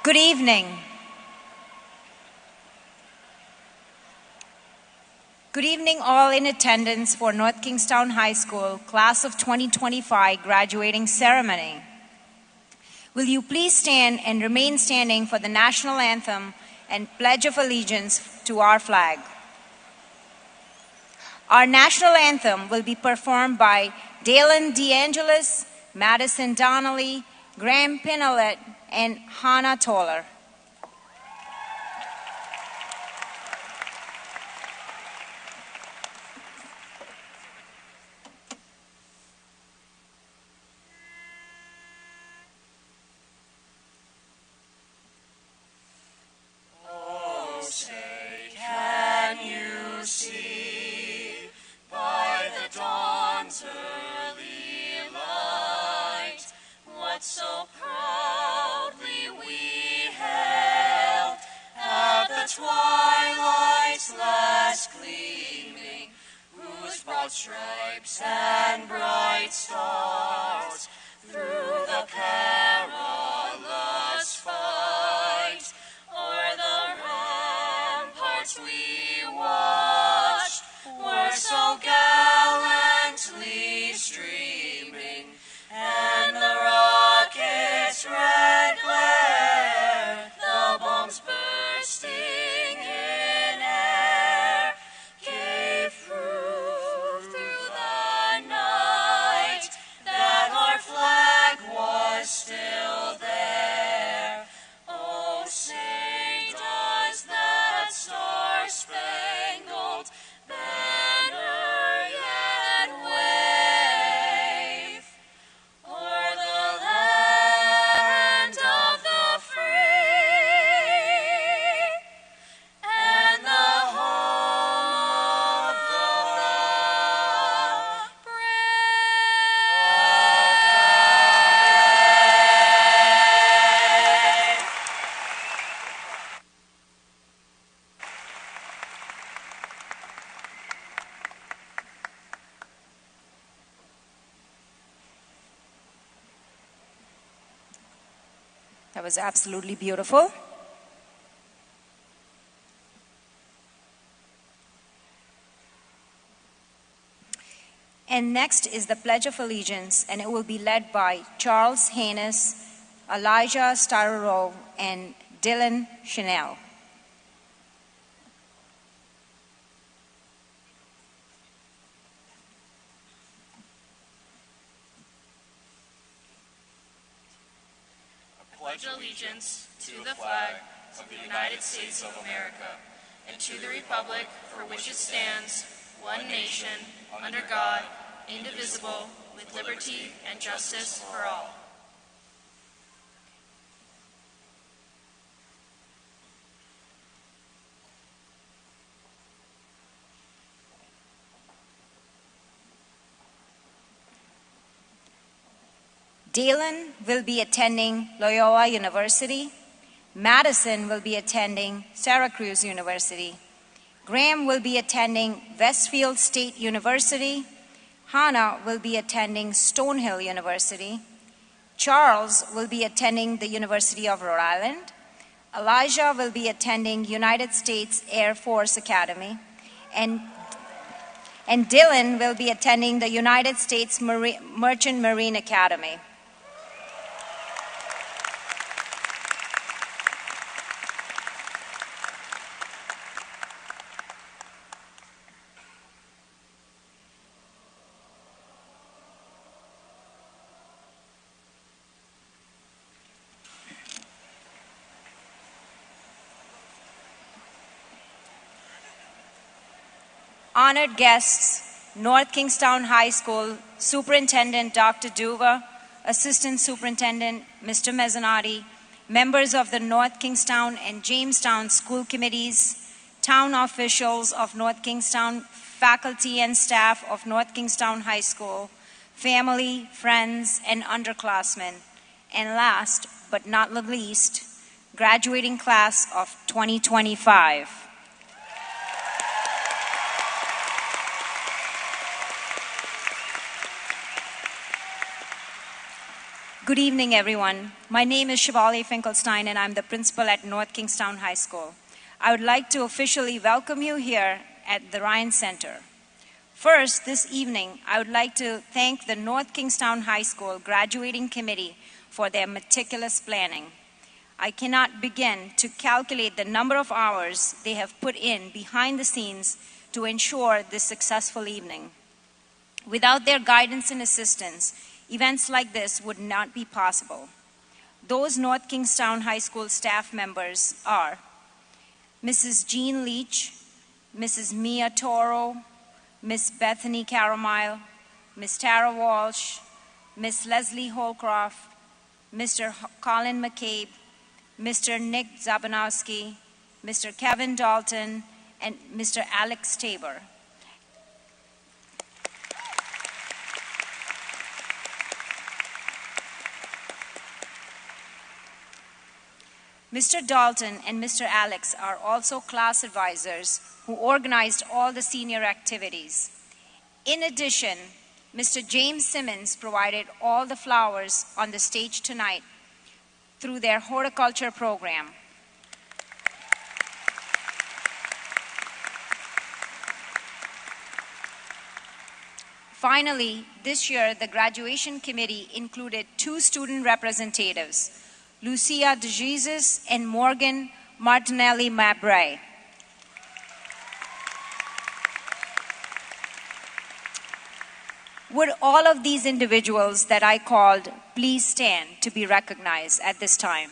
Good evening. Good evening, all in attendance for North Kingstown High School Class of 2025 graduating ceremony. Will you please stand and remain standing for the national anthem and pledge of allegiance to our flag. Our national anthem will be performed by DeAngelis, Madison Donnelly, Graham Pignolet, and Hannah Toler. Stripes and bright stars through the perilous fight, o'er the ramparts we watched were so gallantly streaming, and the rockets' red glare, the bombs bursting in air, gave proof through the night that our flag was still there. Oh, say does that star-spangled banner yet wave o'er the land of the free and the home of the brave. That was absolutely beautiful. And next is the Pledge of Allegiance, and it will be led by Charles Hanus, Elijah Stolyarov, and Dylan Schnelle. Pledge allegiance to the flag of the United States of America and to the republic for which it stands, one nation, under God, indivisible, with liberty and justice for all. Dalton will be attending Loyola University. Madison will be attending Syracuse University. Graham will be attending Westfield State University. Hannah will be attending Stonehill University. Charles will be attending the University of Rhode Island. Elijah will be attending United States Air Force Academy. And Dylan will be attending the United States Merchant Marine Academy. Honored guests, North Kingstown High School Superintendent Dr. Duva, Assistant Superintendent Mr. Mezzanotti, members of the North Kingstown and Jamestown school committees, town officials of North Kingstown, faculty and staff of North Kingstown High School, family, friends, and underclassmen, and last but not the least, graduating class of 2025. Good evening, everyone. My name is Shivali Finkelstein, and I'm the principal at North Kingstown High School. I would like to officially welcome you here at the Ryan Center. First, this evening, I would like to thank the North Kingstown High School Graduating Committee for their meticulous planning. I cannot begin to calculate the number of hours they have put in behind the scenes to ensure this successful evening. Without their guidance and assistance, events like this would not be possible. Those North Kingstown High School staff members are Mrs. Jean Leach, Mrs. Mia Toro, Miss Bethany Caramile, Miss Tara Walsh, Miss Leslie Holcroft, Mr. Colin McCabe, Mr. Nick Zabanowski, Mr. Kevin Dalton, and Mr. Alex Tabor. Mr. Dalton and Mr. Alex are also class advisors who organized all the senior activities. In addition, Mr. James Simmons provided all the flowers on the stage tonight through their horticulture program. Finally, this year, the graduation committee included 2 student representatives, Lucia DeJesus and Morgan Martinelli Mabray. Would all of these individuals that I called please stand to be recognized at this time?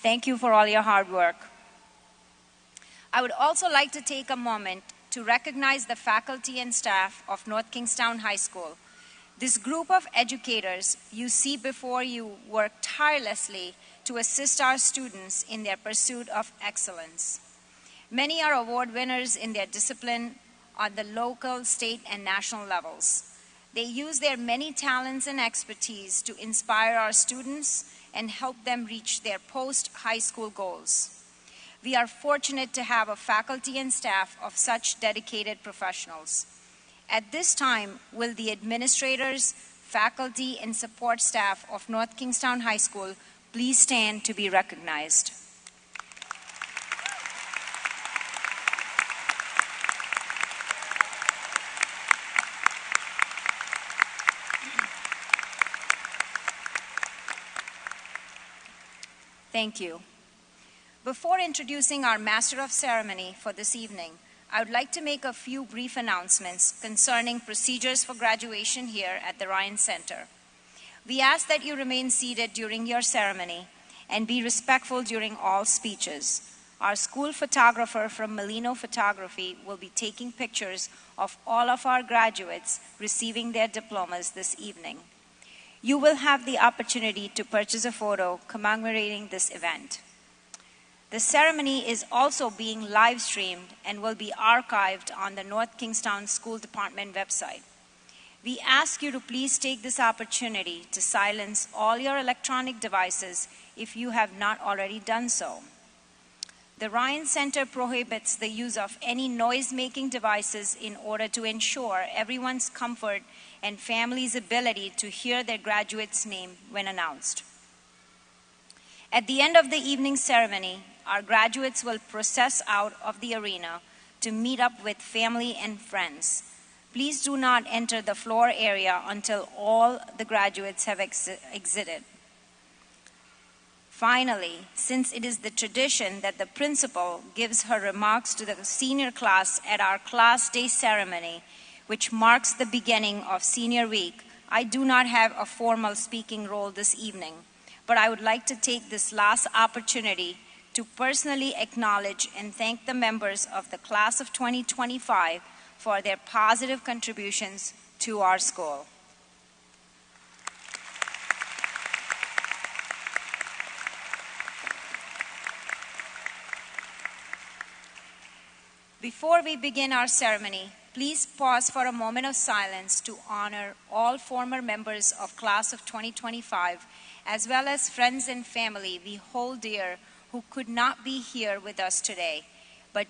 Thank you for all your hard work. I would also like to take a moment to recognize the faculty and staff of North Kingstown High School. This group of educators you see before you work tirelessly to assist our students in their pursuit of excellence. Many are award winners in their discipline on the local, state, and national levels. They use their many talents and expertise to inspire our students and help them reach their post-high school goals. We are fortunate to have a faculty and staff of such dedicated professionals. At this time, will the administrators, faculty, and support staff of North Kingstown High School please stand to be recognized? Thank you. Before introducing our Master of Ceremony for this evening, I would like to make a few brief announcements concerning procedures for graduation here at the Ryan Center. We ask that you remain seated during your ceremony and be respectful during all speeches. Our school photographer from Molino Photography will be taking pictures of all of our graduates receiving their diplomas this evening. You will have the opportunity to purchase a photo commemorating this event. The ceremony is also being live streamed and will be archived on the North Kingstown School Department website. We ask you to please take this opportunity to silence all your electronic devices if you have not already done so. The Ryan Center prohibits the use of any noise-making devices in order to ensure everyone's comfort and family's ability to hear their graduate's name when announced. At the end of the evening ceremony, our graduates will process out of the arena to meet up with family and friends. Please do not enter the floor area until all the graduates have exited. Finally, since it is the tradition that the principal gives her remarks to the senior class at our class day ceremony, which marks the beginning of senior week, I do not have a formal speaking role this evening, but I would like to take this last opportunity to personally acknowledge and thank the members of the class of 2025 for their positive contributions to our school. Before we begin our ceremony, Please pause for a moment of silence to honor all former members of Class of 2025, as well as friends and family we hold dear who could not be here with us today, but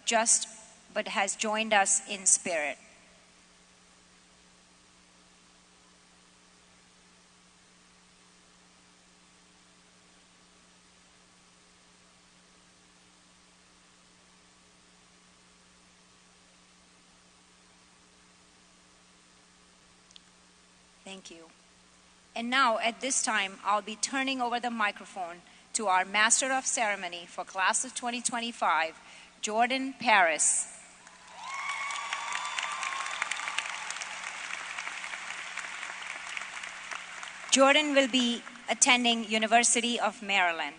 has joined us in spirit. Thank you. And now, at this time, I'll be turning over the microphone to our Master of Ceremony for Class of 2025, Jordan Parris. Jordan will be attending University of Maryland.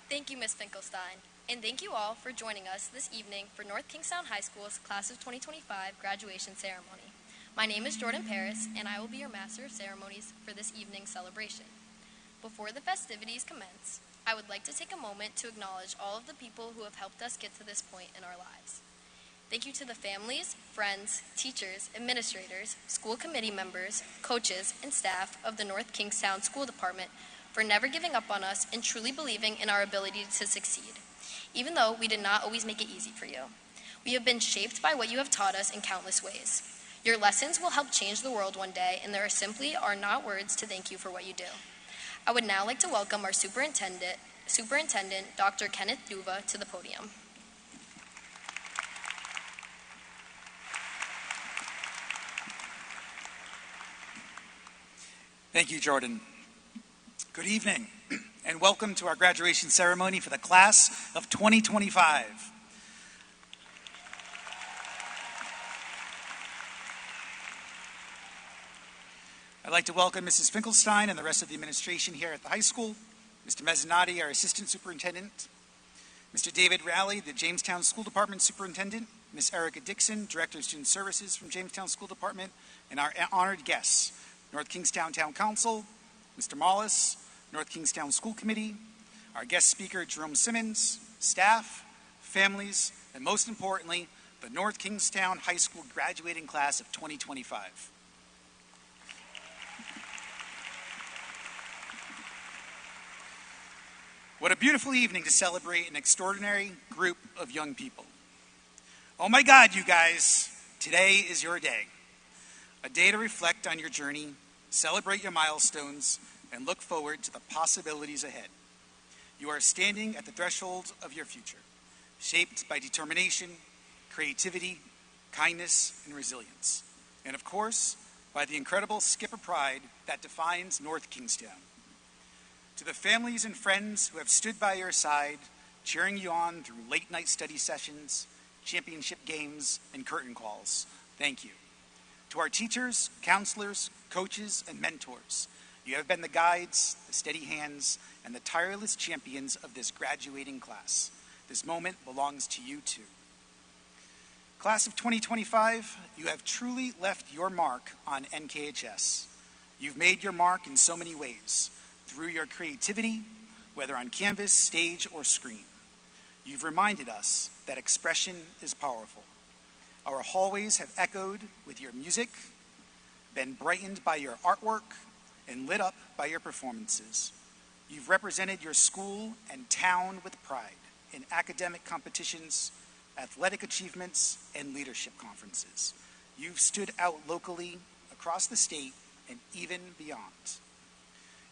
Thank you, Ms. Finkelstein. And thank you all for joining us this evening for North Kingstown High School's Class of 2025 graduation ceremony. My name is Jordan Parris, and I will be your Master of Ceremonies for this evening's celebration. Before the festivities commence, I would like to take a moment to acknowledge all of the people who have helped us get to this point in our lives. Thank you to the families, friends, teachers, administrators, school committee members, coaches, and staff of the North Kingstown School Department for never giving up on us and truly believing in our ability to succeed, even though we did not always make it easy for you. We have been shaped by what you have taught us in countless ways. Your lessons will help change the world one day, and there simply are not words to thank you for what you do. I would now like to welcome our Superintendent, Dr. Kenneth Duva, to the podium. Thank you, Jordan. Good evening, and welcome to our graduation ceremony for the Class of 2025. I'd like to welcome Mrs. Finkelstein and the rest of the administration here at the high school, Mr. Mezzanotti, our Assistant Superintendent, Mr. David Rowley, the Jamestown School Department Superintendent, Ms. Erica Dixon, Director of Student Services from Jamestown School Department, and our honored guests, North Kingstown Town Council, Mr. Mollis, North Kingstown School Committee, our guest speaker, Jerome Simmons, staff, families, and most importantly, the North Kingstown High School graduating class of 2025. What a beautiful evening to celebrate an extraordinary group of young people. Oh my God, you guys, today is your day. A day to reflect on your journey, celebrate your milestones, and look forward to the possibilities ahead. You are standing at the threshold of your future, shaped by determination, creativity, kindness, and resilience. And of course, by the incredible skipper pride that defines North Kingstown. To the families and friends who have stood by your side, cheering you on through late night study sessions, championship games, and curtain calls, thank you. To our teachers, counselors, coaches, and mentors, you have been the guides, the steady hands, and the tireless champions of this graduating class. This moment belongs to you too. Class of 2025, you have truly left your mark on NKHS. You've made your mark in so many ways, through your creativity, whether on canvas, stage, or screen. You've reminded us that expression is powerful. Our hallways have echoed with your music, been brightened by your artwork, and lit up by your performances. You've represented your school and town with pride in academic competitions, athletic achievements, and leadership conferences. You've stood out locally, across the state, and even beyond.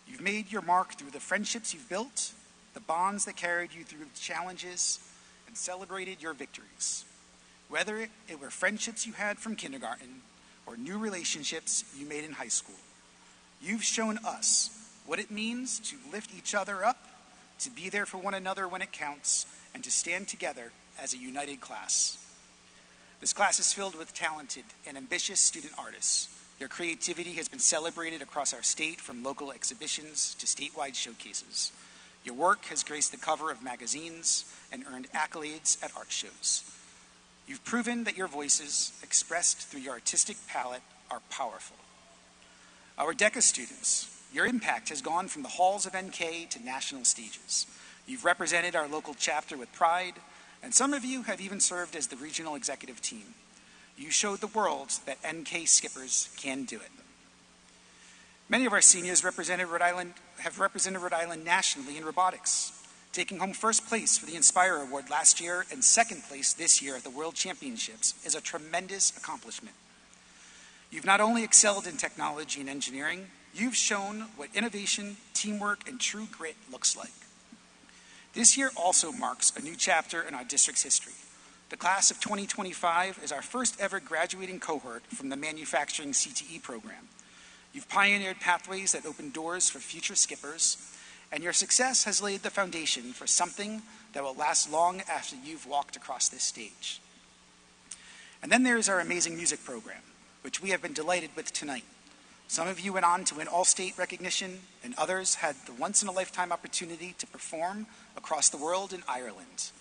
You've made your mark through the friendships you've built, the bonds that carried you through challenges, and celebrated your victories. Whether it were friendships you had from kindergarten or new relationships you made in high school, you've shown us what it means to lift each other up, to be there for one another when it counts, and to stand together as a united class. This class is filled with talented and ambitious student artists. Your creativity has been celebrated across our state, from local exhibitions to statewide showcases. Your work has graced the cover of magazines and earned accolades at art shows. You've proven that your voices, expressed through your artistic palette, are powerful. Our DECA students, your impact has gone from the halls of NK to national stages. You've represented our local chapter with pride, and some of you have even served as the regional executive team. You showed the world that NK skippers can do it. Many of our seniors have represented Rhode Island nationally in robotics, taking home first place for the Inspire Award last year and second place this year at the World Championships is a tremendous accomplishment. You've not only excelled in technology and engineering, you've shown what innovation, teamwork, and true grit looks like. This year also marks a new chapter in our district's history. The class of 2025 is our first ever graduating cohort from the manufacturing CTE program. You've pioneered pathways that open doors for future skippers, and your success has laid the foundation for something that will last long after you've walked across this stage. And then there's our amazing music program, which we have been delighted with tonight. Some of you went on to win all-state recognition, and others had the once-in-a-lifetime opportunity to perform across the world in Ireland.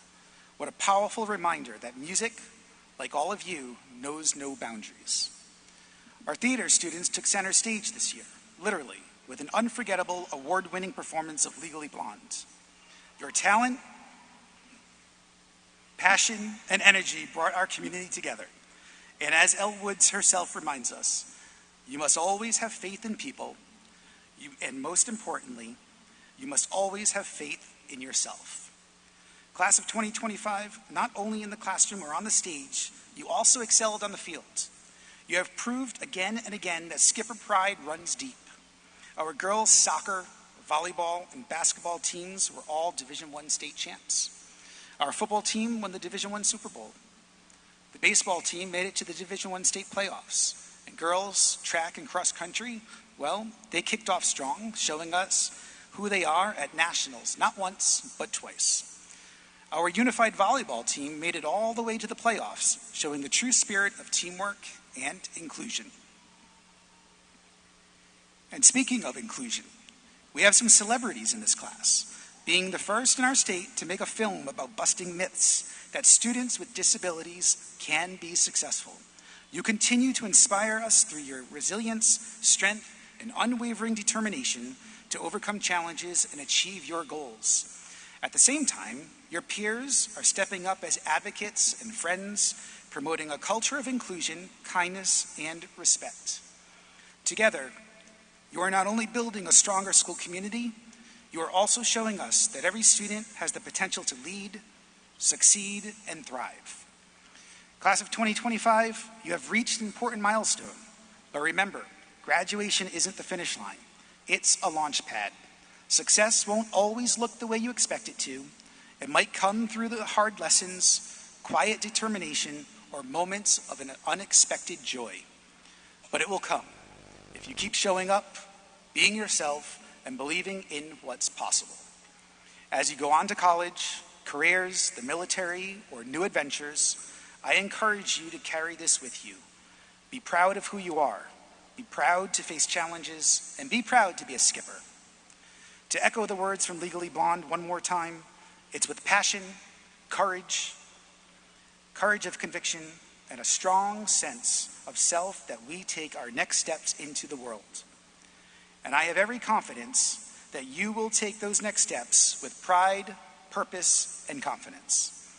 What a powerful reminder that music, like all of you, knows no boundaries. Our theater students took center stage this year, literally, with an unforgettable award-winning performance of Legally Blonde. Your talent, passion, and energy brought our community together. And as Elle Woods herself reminds us, you must always have faith in people, and most importantly, you must always have faith in yourself. Class of 2025, not only in the classroom or on the stage, you also excelled on the field. You have proved again and again that skipper pride runs deep. Our girls' soccer, volleyball, and basketball teams were all Division I state champs. Our football team won the Division I Super Bowl. The baseball team made it to the Division I state playoffs. And girls, track, and cross country, well, they kicked off strong, showing us who they are at nationals, not once, but twice. Our unified volleyball team made it all the way to the playoffs, showing the true spirit of teamwork and inclusion. And speaking of inclusion, we have some celebrities in this class, being the first in our state to make a film about busting myths that students with disabilities can be successful. You continue to inspire us through your resilience, strength, and unwavering determination to overcome challenges and achieve your goals. At the same time, your peers are stepping up as advocates and friends, promoting a culture of inclusion, kindness, and respect. Together, you are not only building a stronger school community, you are also showing us that every student has the potential to lead, succeed, and thrive. Class of 2025, you have reached an important milestone. But remember, graduation isn't the finish line. It's a launch pad. Success won't always look the way you expect it to. It might come through the hard lessons, quiet determination, or moments of an unexpected joy. But it will come if you keep showing up, being yourself, and believing in what's possible. As you go on to college, careers, the military, or new adventures, I encourage you to carry this with you. Be proud of who you are. Be proud to face challenges, and be proud to be a skipper. To echo the words from Legally Blonde one more time, it's with passion, courage of conviction, and a strong sense of self that we take our next steps into the world. And I have every confidence that you will take those next steps with pride, purpose, and confidence.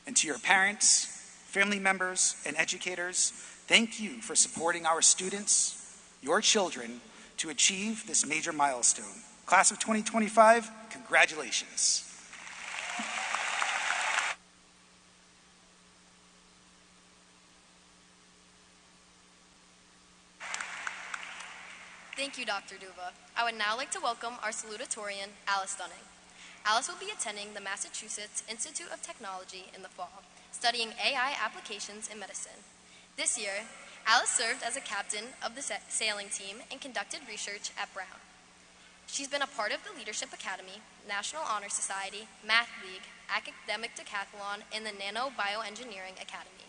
And to your parents, family members, and educators, thank you for supporting our students, your children, to achieve this major milestone. Class of 2025, congratulations. Thank you, Dr. Duva. I would now like to welcome our salutatorian, Alice Dunning. Alice will be attending the Massachusetts Institute of Technology in the fall, studying AI applications in medicine. This year, Alice served as a captain of the sailing team and conducted research at Brown. She's been a part of the Leadership Academy, National Honor Society, Math League, Academic Decathlon, and the Nano Bioengineering Academy.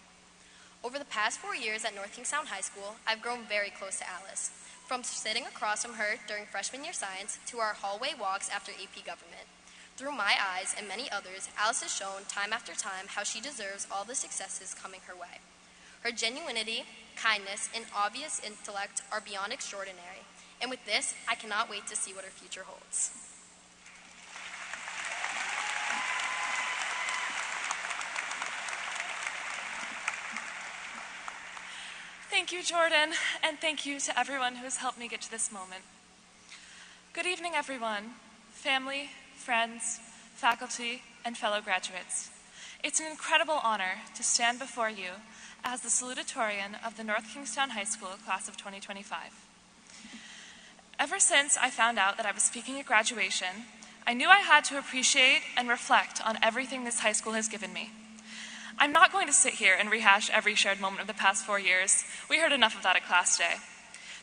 Over the past 4 years at North Kingstown High School, I've grown very close to Alice, from sitting across from her during freshman year science to our hallway walks after AP Government. Through my eyes and many others, Alice has shown time after time how she deserves all the successes coming her way. Her genuinity, kindness, and obvious intellect are beyond extraordinary. And with this, I cannot wait to see what her future holds. Thank you, Jordan, and thank you to everyone who has helped me get to this moment. Good evening, everyone, family, friends, faculty, and fellow graduates. It's an incredible honor to stand before you as the salutatorian of the North Kingstown High School class of 2025. Ever since I found out that I was speaking at graduation, I knew I had to appreciate and reflect on everything this high school has given me. I'm not going to sit here and rehash every shared moment of the past 4 years. We heard enough of that at class day.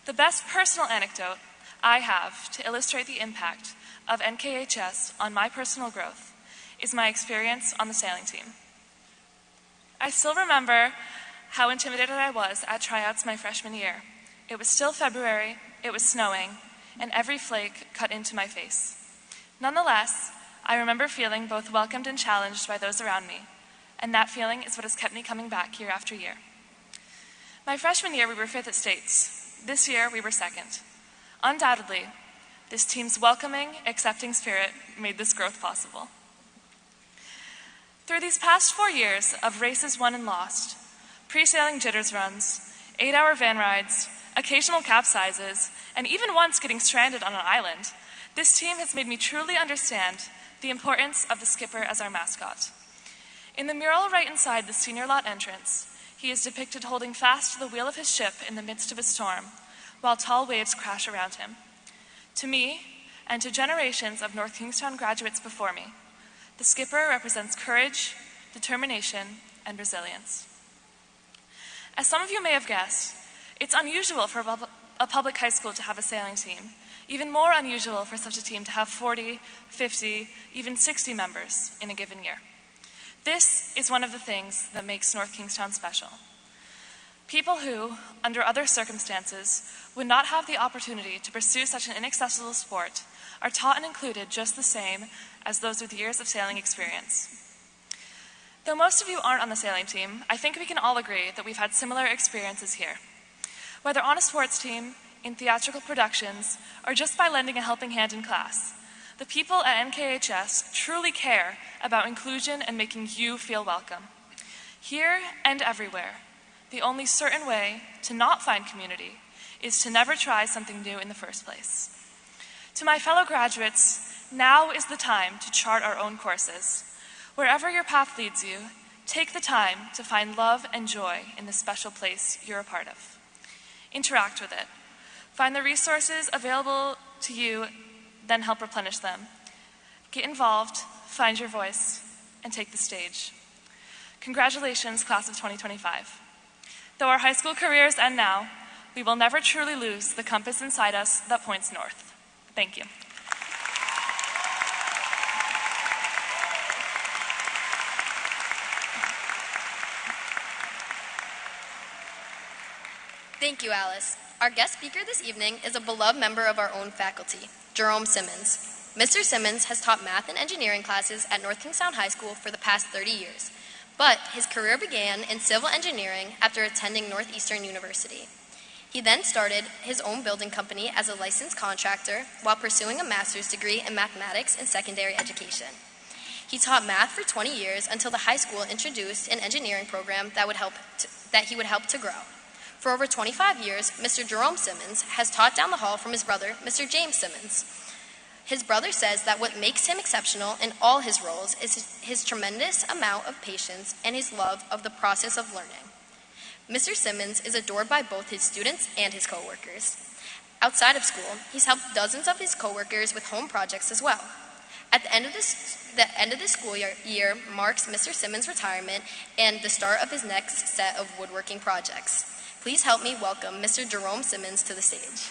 The best personal anecdote I have to illustrate the impact of NKHS on my personal growth is my experience on the sailing team. I still remember how intimidated I was at tryouts my freshman year. It was still February, it was snowing, and every flake cut into my face. Nonetheless, I remember feeling both welcomed and challenged by those around me, and that feeling is what has kept me coming back year after year. My freshman year, we were 5th at States. This year, we were 2nd. Undoubtedly, this team's welcoming, accepting spirit made this growth possible. Through these past 4 years of races won and lost, pre-sailing jitters runs, 8-hour van rides, occasional capsizes, and even once getting stranded on an island, this team has made me truly understand the importance of the skipper as our mascot. In the mural right inside the senior lot entrance, he is depicted holding fast to the wheel of his ship in the midst of a storm, while tall waves crash around him. To me, and to generations of North Kingstown graduates before me, the skipper represents courage, determination, and resilience. As some of you may have guessed, it's unusual for a public high school to have a sailing team, even more unusual for such a team to have 40, 50, even 60 members in a given year. This is one of the things that makes North Kingstown special. People who, under other circumstances, would not have the opportunity to pursue such an inaccessible sport are taught and included just the same as those with years of sailing experience. Though most of you aren't on the sailing team, I think we can all agree that we've had similar experiences here. Whether on a sports team, in theatrical productions, or just by lending a helping hand in class, the people at NKHS truly care about inclusion and making you feel welcome. Here and everywhere, the only certain way to not find community is to never try something new in the first place. To my fellow graduates, now is the time to chart our own courses. Wherever your path leads you, take the time to find love and joy in the special place you're a part of. Interact with it. Find the resources available to you, then help replenish them. Get involved, find your voice, and take the stage. Congratulations, class of 2025. Though our high school careers end now, we will never truly lose the compass inside us that points north. Thank you. Thank you, Alice. Our guest speaker this evening is a beloved member of our own faculty, Jerome Simmons. Mr. Simmons has taught math and engineering classes at North Kingstown High School for the past 30 years, but his career began in civil engineering after attending Northeastern University. He then started his own building company as a licensed contractor while pursuing a master's degree in mathematics and secondary education. He taught math for 20 years until the high school introduced an engineering program that he would help to grow. For over 25 years, Mr. Jerome Simmons has taught down the hall from his brother, Mr. James Simmons. His brother says that what makes him exceptional in all his roles is his tremendous amount of patience and his love of the process of learning. Mr. Simmons is adored by both his students and his coworkers. Outside of school, he's helped dozens of his coworkers with home projects as well. At the end of this school year marks Mr. Simmons' retirement and the start of his next set of woodworking projects. Please help me welcome Mr. Jerome Simmons to the stage.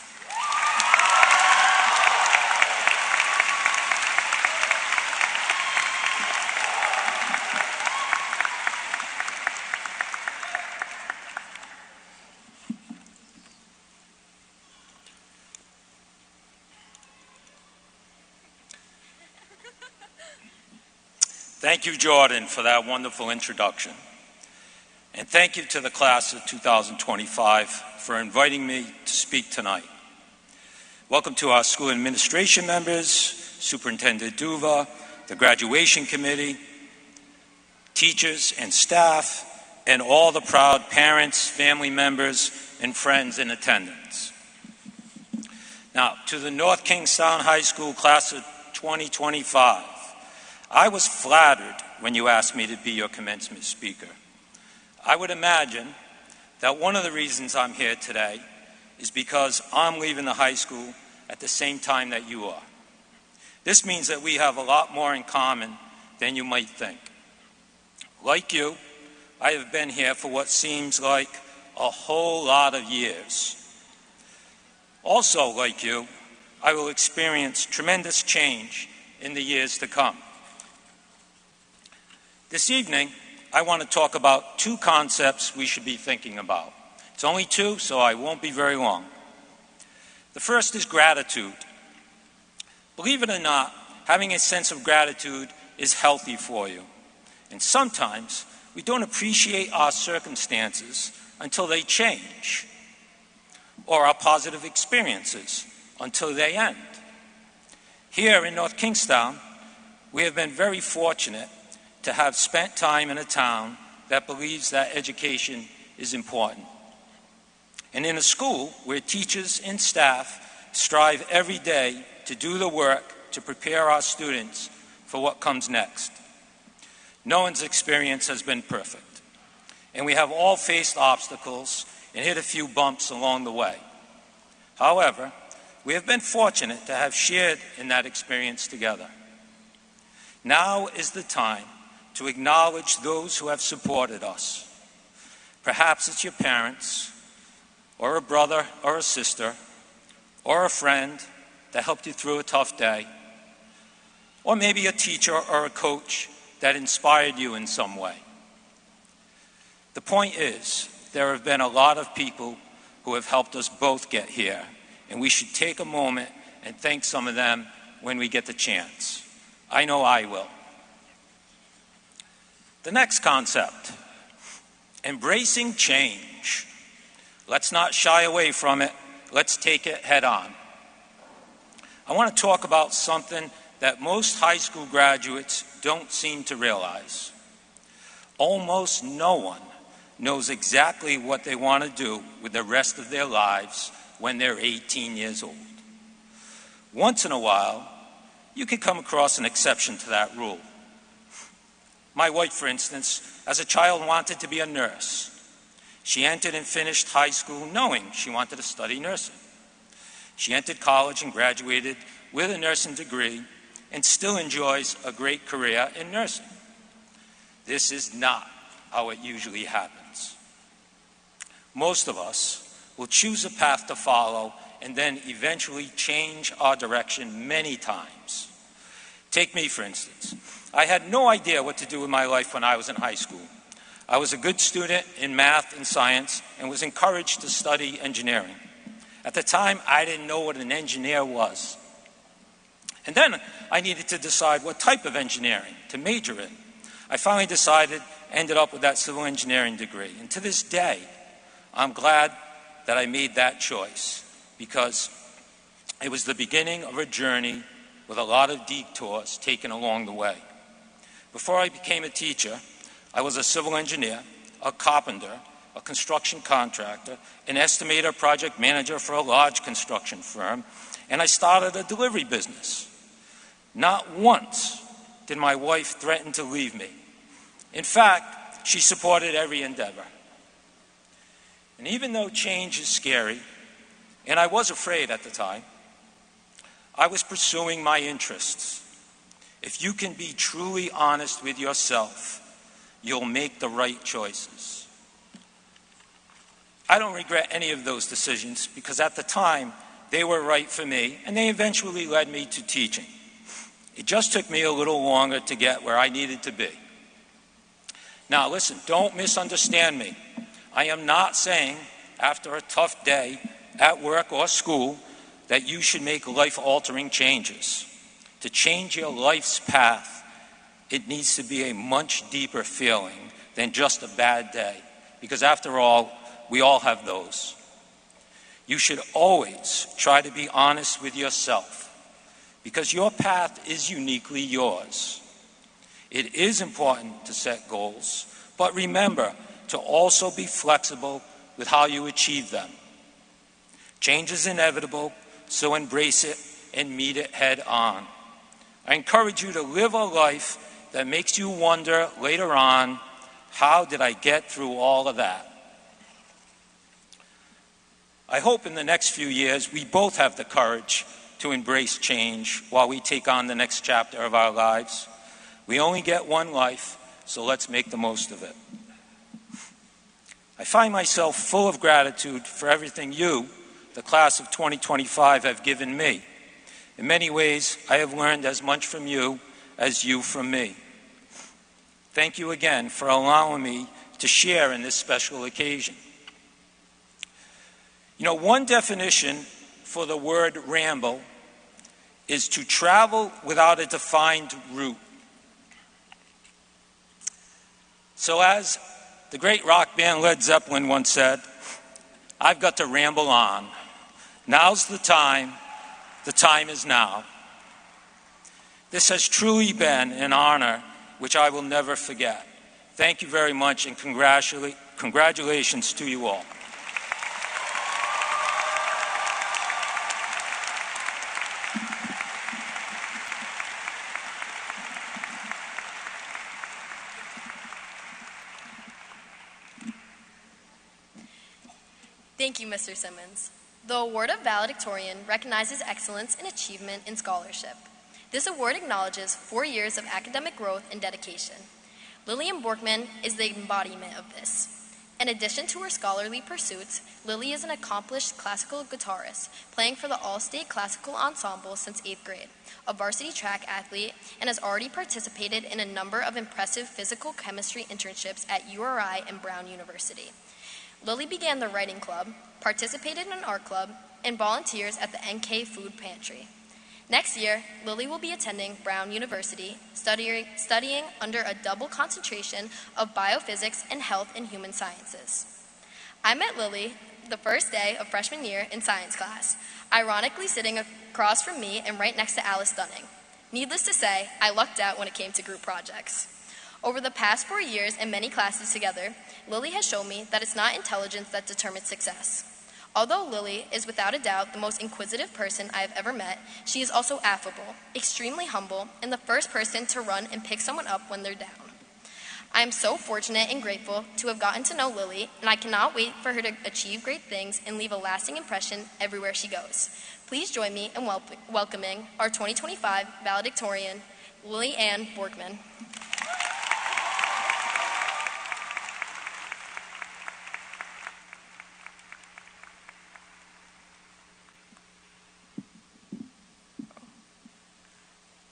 Thank you, Jordan, for that wonderful introduction. And thank you to the class of 2025 for inviting me to speak tonight. Welcome to our school administration members, Superintendent Duva, the graduation committee, teachers and staff, and all the proud parents, family members, and friends in attendance. Now, to the North Kingstown High School class of 2025, I was flattered when you asked me to be your commencement speaker. I would imagine that one of the reasons I'm here today is because I'm leaving the high school at the same time that you are. This means that we have a lot more in common than you might think. Like you, I have been here for what seems like a whole lot of years. Also, like you, I will experience tremendous change in the years to come. This evening, I want to talk about two concepts we should be thinking about. It's only two, so I won't be very long. The first is gratitude. Believe it or not, having a sense of gratitude is healthy for you. And sometimes we don't appreciate our circumstances until they change, or our positive experiences until they end. Here in North Kingstown, we have been very fortunate to have spent time in a town that believes that education is important. And in a school where teachers and staff strive every day to do the work to prepare our students for what comes next. No one's experience has been perfect, and we have all faced obstacles and hit a few bumps along the way. However, we have been fortunate to have shared in that experience together. Now is the time to acknowledge those who have supported us. Perhaps it's your parents, or a brother or a sister, or a friend that helped you through a tough day, or maybe a teacher or a coach that inspired you in some way. The point is, there have been a lot of people who have helped us both get here, and we should take a moment and thank some of them when we get the chance. I know I will. The next concept, embracing change. Let's not shy away from it. Let's take it head on. I want to talk about something that most high school graduates don't seem to realize. Almost no one knows exactly what they want to do with the rest of their lives when they're 18 years old. Once in a while, you can come across an exception to that rule. My wife, for instance, as a child wanted to be a nurse. She entered and finished high school knowing she wanted to study nursing. She entered college and graduated with a nursing degree and still enjoys a great career in nursing. This is not how it usually happens. Most of us will choose a path to follow and then eventually change our direction many times. Take me, for instance. I had no idea what to do with my life when I was in high school. I was a good student in math and science and was encouraged to study engineering. At the time, I didn't know what an engineer was. And then I needed to decide what type of engineering to major in. I finally decided, ended up with that civil engineering degree. And to this day, I'm glad that I made that choice because it was the beginning of a journey with a lot of detours taken along the way. Before I became a teacher, I was a civil engineer, a carpenter, a construction contractor, an estimator project manager for a large construction firm, and I started a delivery business. Not once did my wife threaten to leave me. In fact, she supported every endeavor. And even though change is scary, and I was afraid at the time, I was pursuing my interests. If you can be truly honest with yourself, you'll make the right choices. I don't regret any of those decisions because at the time, they were right for me, and they eventually led me to teaching. It just took me a little longer to get where I needed to be. Now listen, don't misunderstand me. I am not saying after a tough day at work or school that you should make life-altering changes. To change your life's path, it needs to be a much deeper feeling than just a bad day, because after all, we all have those. You should always try to be honest with yourself, because your path is uniquely yours. It is important to set goals, but remember to also be flexible with how you achieve them. Change is inevitable, so embrace it and meet it head on. I encourage you to live a life that makes you wonder later on, how did I get through all of that? I hope in the next few years we both have the courage to embrace change while we take on the next chapter of our lives. We only get one life, so let's make the most of it. I find myself full of gratitude for everything you, the class of 2025, have given me. In many ways, I have learned as much from you as you from me. Thank you again for allowing me to share in this special occasion. You know, one definition for the word ramble is to travel without a defined route. So as the great rock band Led Zeppelin once said, I've got to ramble on. Now's the time is now. This has truly been an honor which I will never forget. Thank you very much, and congratulations to you all. Thank you, Mr. Simmons. The award of Valedictorian recognizes excellence and achievement in scholarship. This award acknowledges 4 years of academic growth and dedication. Lillian Borkman is the embodiment of this. In addition to her scholarly pursuits, Lily is an accomplished classical guitarist, playing for the All-State Classical Ensemble since 8th grade, a varsity track athlete, and has already participated in a number of impressive physical chemistry internships at URI and Brown University. Lily began the writing club, participated in an art club, and volunteers at the NK Food Pantry. Next year, Lily will be attending Brown University, studying under a double concentration of biophysics and health and human sciences. I met Lily the first day of freshman year in science class, ironically sitting across from me and right next to Alice Dunning. Needless to say, I lucked out when it came to group projects. Over the past 4 years and many classes together, Lily has shown me that it's not intelligence that determines success. Although Lily is without a doubt the most inquisitive person I have ever met, she is also affable, extremely humble, and the first person to run and pick someone up when they're down. I am so fortunate and grateful to have gotten to know Lily, and I cannot wait for her to achieve great things and leave a lasting impression everywhere she goes. Please join me in welcoming our 2025 valedictorian, Lillian Borkman.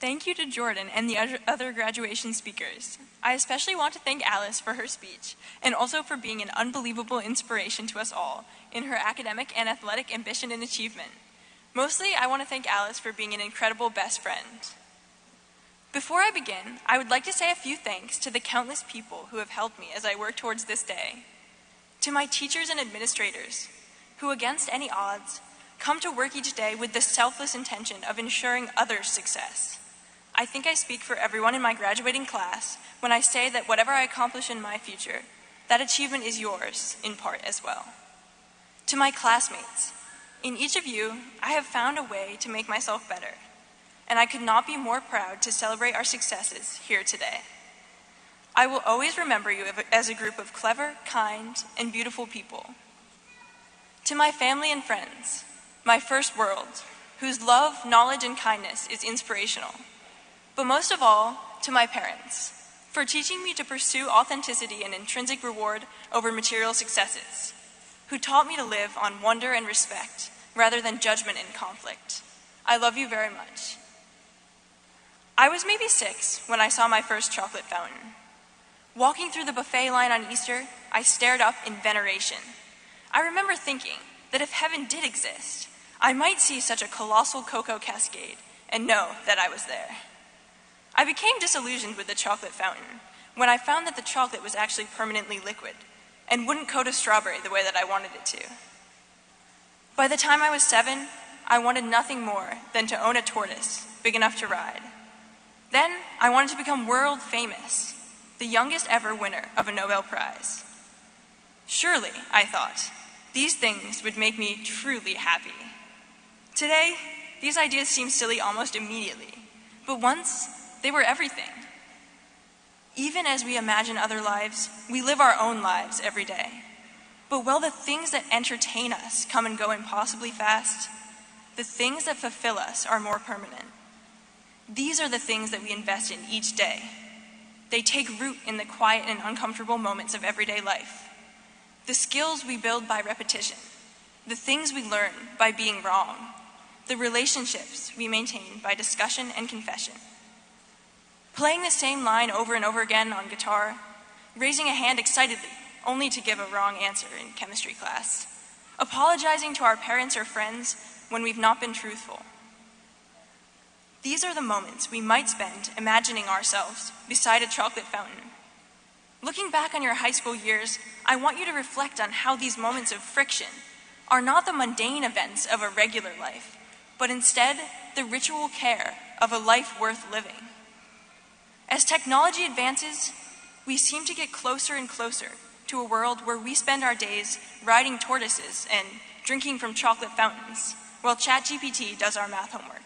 Thank you to Jordan and the other graduation speakers. I especially want to thank Alice for her speech, and also for being an unbelievable inspiration to us all in her academic and athletic ambition and achievement. Mostly, I want to thank Alice for being an incredible best friend. Before I begin, I would like to say a few thanks to the countless people who have helped me as I work towards this day. To my teachers and administrators, who against any odds, come to work each day with the selfless intention of ensuring others' success. I think I speak for everyone in my graduating class when I say that whatever I accomplish in my future, that achievement is yours, in part as well. To my classmates, in each of you, I have found a way to make myself better, and I could not be more proud to celebrate our successes here today. I will always remember you as a group of clever, kind, and beautiful people. To my family and friends, my first world, whose love, knowledge, and kindness is inspirational. But most of all, to my parents, for teaching me to pursue authenticity and intrinsic reward over material successes, who taught me to live on wonder and respect rather than judgment and conflict. I love you very much. I was maybe 6 when I saw my first chocolate fountain. Walking through the buffet line on Easter, I stared up in veneration. I remember thinking that if heaven did exist, I might see such a colossal cocoa cascade and know that I was there. I became disillusioned with the chocolate fountain when I found that the chocolate was actually permanently liquid and wouldn't coat a strawberry the way that I wanted it to. By the time I was 7, I wanted nothing more than to own a tortoise big enough to ride. Then I wanted to become world famous, the youngest ever winner of a Nobel Prize. Surely, I thought, these things would make me truly happy. Today, these ideas seem silly almost immediately, but once, they were everything. Even as we imagine other lives, we live our own lives every day. But while the things that entertain us come and go impossibly fast, the things that fulfill us are more permanent. These are the things that we invest in each day. They take root in the quiet and uncomfortable moments of everyday life. The skills we build by repetition, the things we learn by being wrong, the relationships we maintain by discussion and confession. Playing the same line over and over again on guitar, raising a hand excitedly only to give a wrong answer in chemistry class, apologizing to our parents or friends when we've not been truthful. These are the moments we might spend imagining ourselves beside a chocolate fountain. Looking back on your high school years, I want you to reflect on how these moments of friction are not the mundane events of a regular life, but instead the ritual care of a life worth living. As technology advances, we seem to get closer and closer to a world where we spend our days riding tortoises and drinking from chocolate fountains, while ChatGPT does our math homework.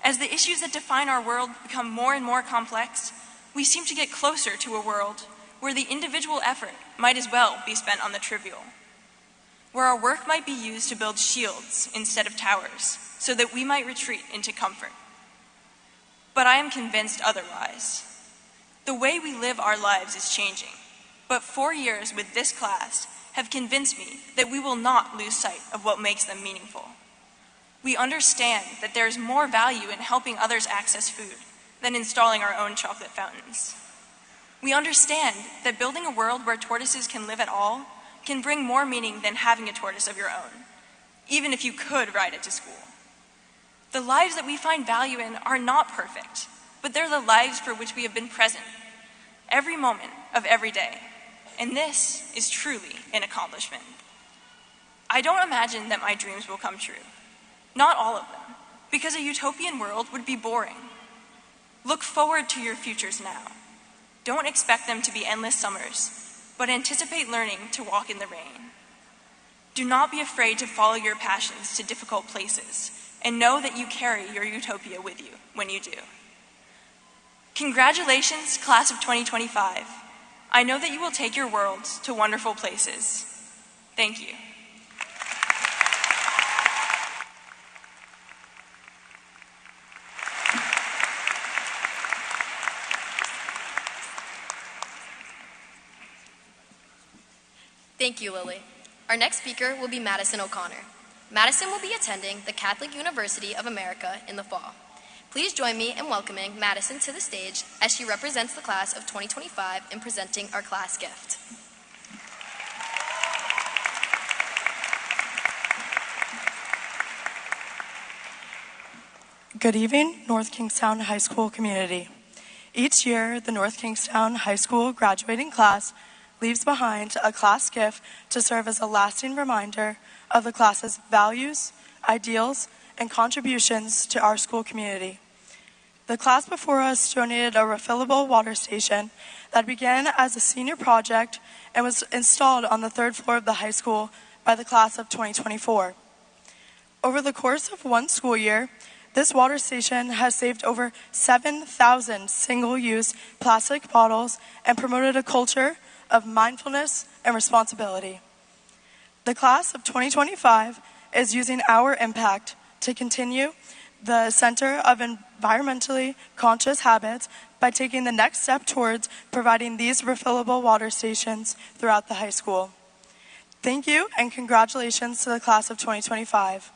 As the issues that define our world become more and more complex, we seem to get closer to a world where the individual effort might as well be spent on the trivial, where our work might be used to build shields instead of towers, so that we might retreat into comfort. But I am convinced otherwise. The way we live our lives is changing, but 4 years with this class have convinced me that we will not lose sight of what makes them meaningful. We understand that there is more value in helping others access food than installing our own chocolate fountains. We understand that building a world where tortoises can live at all can bring more meaning than having a tortoise of your own, even if you could ride it to school. The lives that we find value in are not perfect, but they're the lives for which we have been present every moment of every day, and this is truly an accomplishment. I don't imagine that my dreams will come true. Not all of them, because a utopian world would be boring. Look forward to your futures now. Don't expect them to be endless summers, but anticipate learning to walk in the rain. Do not be afraid to follow your passions to difficult places, and know that you carry your utopia with you when you do. Congratulations, class of 2025. I know that you will take your worlds to wonderful places. Thank you. Thank you, Lily. Our next speaker will be Madison O'Connor. Madison will be attending the Catholic University of America in the fall. Please join me in welcoming Madison to the stage as she represents the class of 2025 in presenting our class gift. Good evening, North Kingstown High School community. Each year, the North Kingstown High School graduating class leaves behind a class gift to serve as a lasting reminder of the class's values, ideals, and contributions to our school community. The class before us donated a refillable water station that began as a senior project and was installed on the 3rd floor of the high school by the class of 2024. Over the course of one school year, this water station has saved over 7,000 single-use plastic bottles and promoted a culture of mindfulness and responsibility. The class of 2025 is using our impact to continue the Center of Environmentally Conscious Habits by taking the next step towards providing these refillable water stations throughout the high school. Thank you and congratulations to the class of 2025.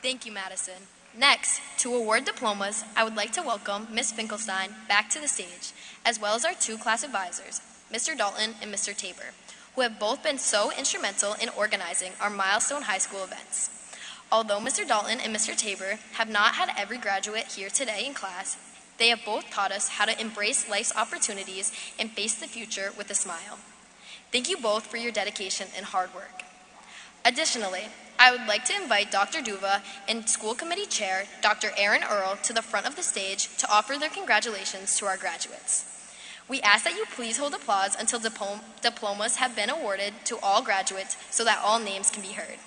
Thank you, Madison. Next, to award diplomas, I would like to welcome Ms. Finkelstein back to the stage, as well as our 2 class advisors, Mr. Dalton and Mr. Tabor, who have both been so instrumental in organizing our milestone high school events. Although Mr. Dalton and Mr. Tabor have not had every graduate here today in class, they have both taught us how to embrace life's opportunities and face the future with a smile. Thank you both for your dedication and hard work. Additionally, I would like to invite Dr. Duva and School Committee Chair, Dr. Aaron Earl, to the front of the stage to offer their congratulations to our graduates. We ask that you please hold applause until diplomas have been awarded to all graduates so that all names can be heard.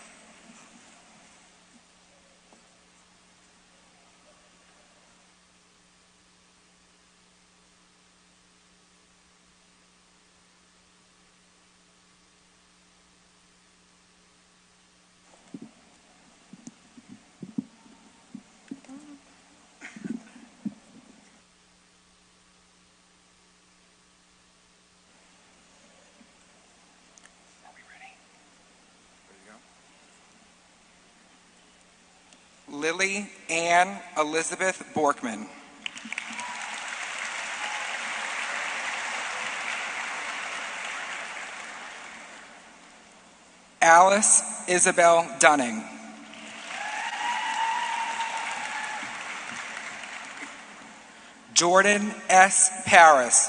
Lily Ann Elizabeth Borkman. Alice Isabel Dunning. Jordan S. Parris.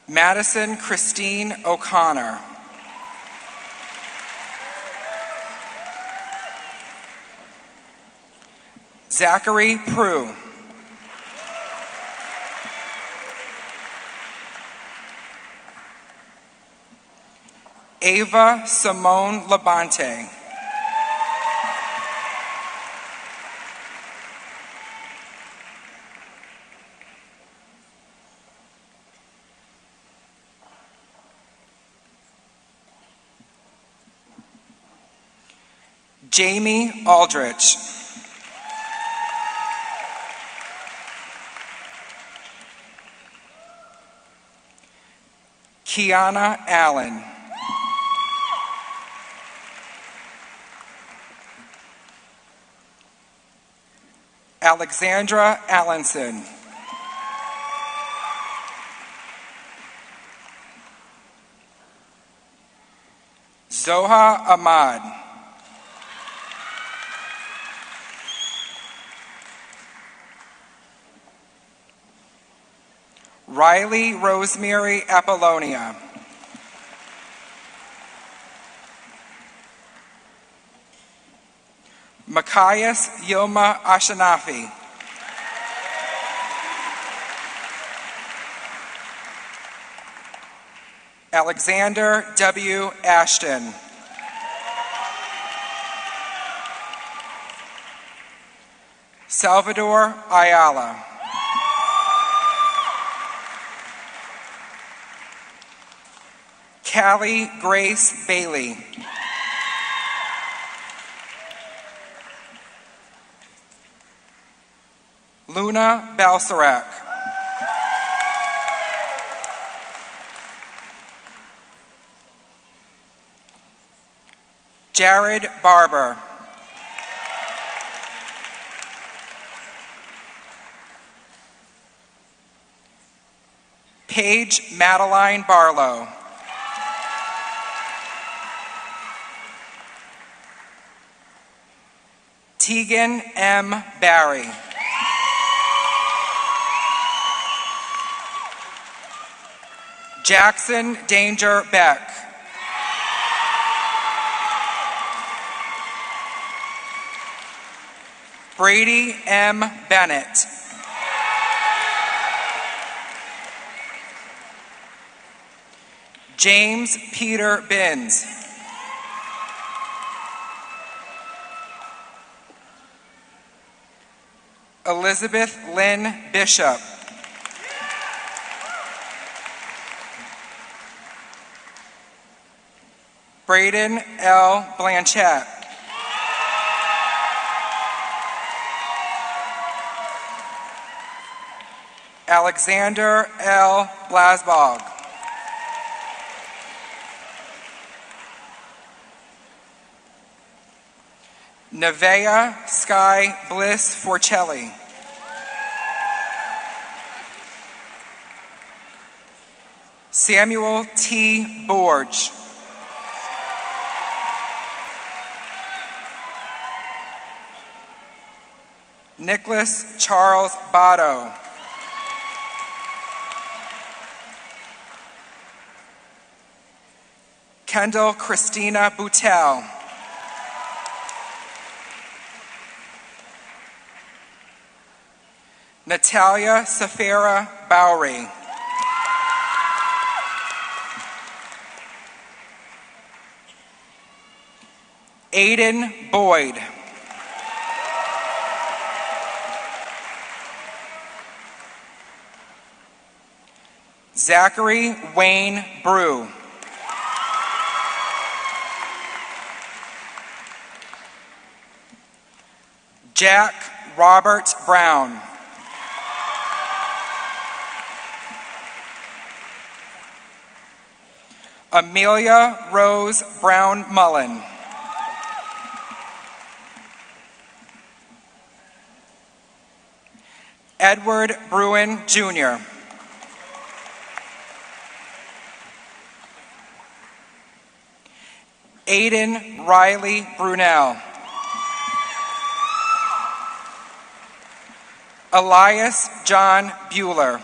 Madison Christine O'Connor. Zachary Prue. Ava Simone Labonte. Jamie Aldrich. Kiana Allen. Alexandra Allenson. Zoha Ahmad. Riley Rosemary Apollonia. Machias Yilma Ashanafi. Alexander W. Ashton. Salvador Ayala. Callie Grace Bailey. Luna Balsarac. Jared Barber. Paige Madeline Barlow. Tegan M. Barry. Jackson Danger Beck. Brady M. Bennett. James Peter Binns. Elizabeth Lynn Bishop. Braden L. Blanchett. Alexander L. Blasbog. Nevea Sky Bliss Forcelli. Samuel T. Borge. Nicholas Charles Botto. Kendall Christina Boutel. Natalia Safira Bowery. Aiden Boyd. Zachary Wayne Brew. Jack Robert Brown. Amelia Rose Brown Mullen. Edward Bruin Jr. Aiden Riley Brunel. Elias John Bueller.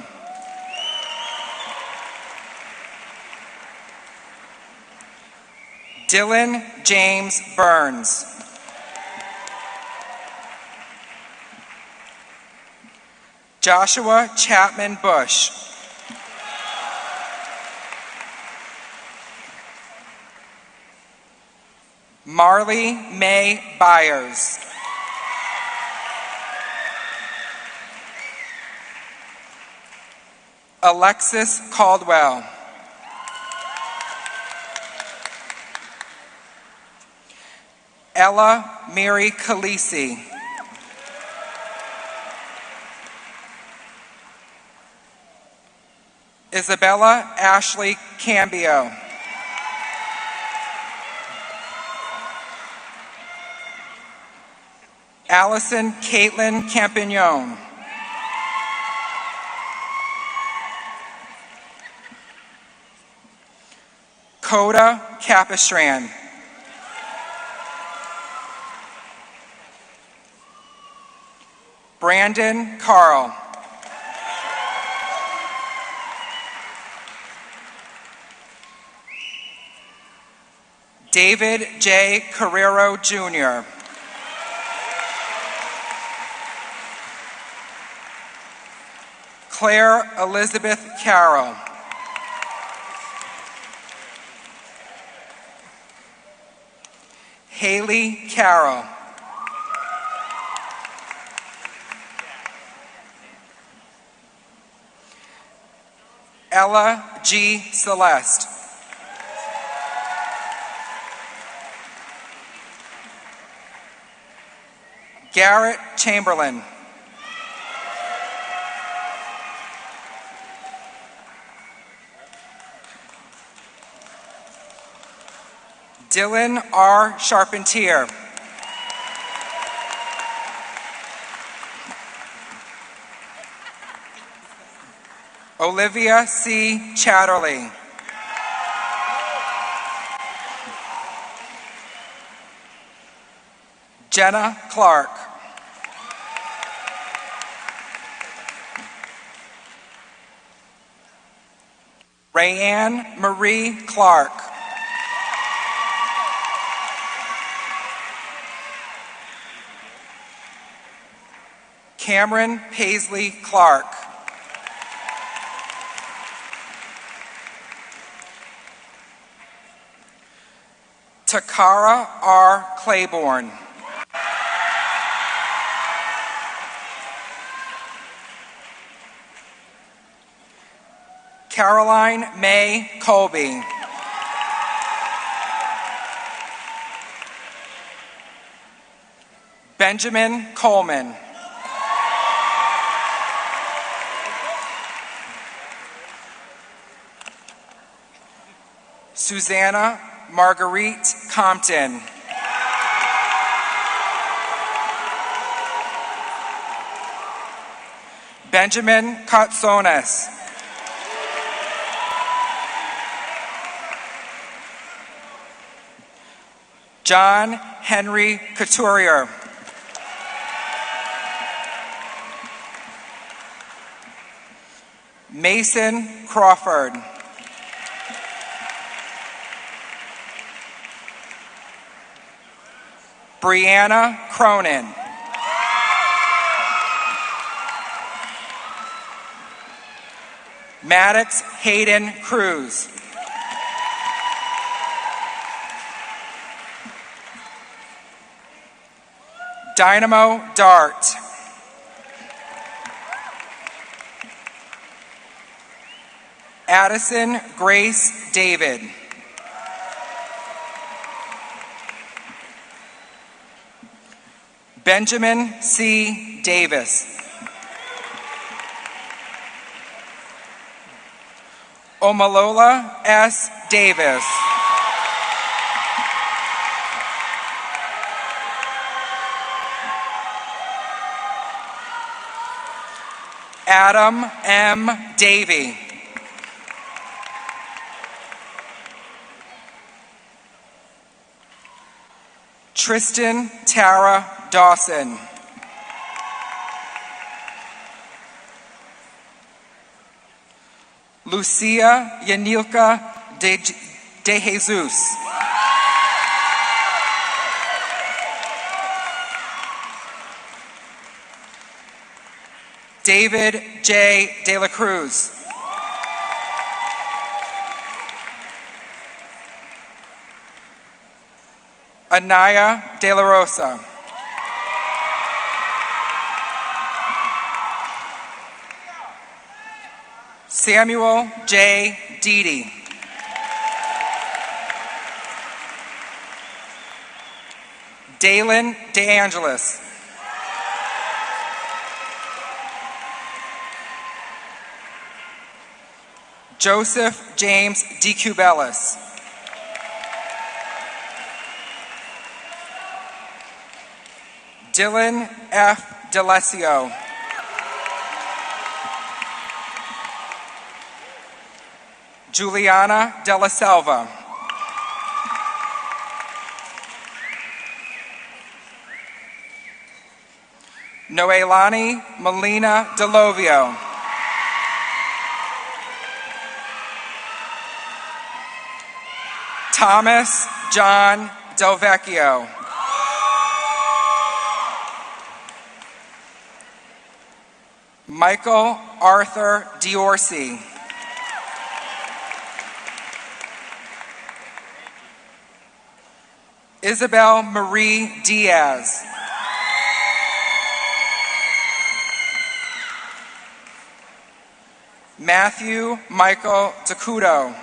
Dylan James Burns. Joshua Chapman Bush. Marley May Byers. Alexis Caldwell. Ella Mary Khaleesi. Isabella Ashley Cambio. Allison Caitlin Campignon. Coda Capistran. Brandon Carl. David J. Carrero Jr. Claire Elizabeth Carroll. Haley Carroll. Ella G. Celeste. Garrett Chamberlain. Dylan R. Charpentier. Olivia C. Chatterley. Jenna Clark. Rayanne Marie Clark. Cameron Paisley Clark. Takara R. Claiborne. Caroline May Colby. Benjamin Coleman. Susanna Marguerite Compton. Benjamin Katsonis. John Henry Couturier. Mason Crawford. Brianna Cronin. Maddox Hayden Cruz. Dynamo Dart. Addison Grace David. Benjamin C. Davis. Omalola S. Davis. Adam M. Davey. Tristan Tara Dawson. Lucia Yanilka de Jesus. David J. De La Cruz. Anaya De La Rosa. Samuel J. Deedy. Dalen DeAngelis. Joseph James DeCubelis. Dylan F. D'Alessio. Juliana Della Selva. Noelani Molina Delovio. Thomas John Del Vecchio. Michael Arthur Diorsi. Isabel Marie Diaz. Matthew Michael Takudo.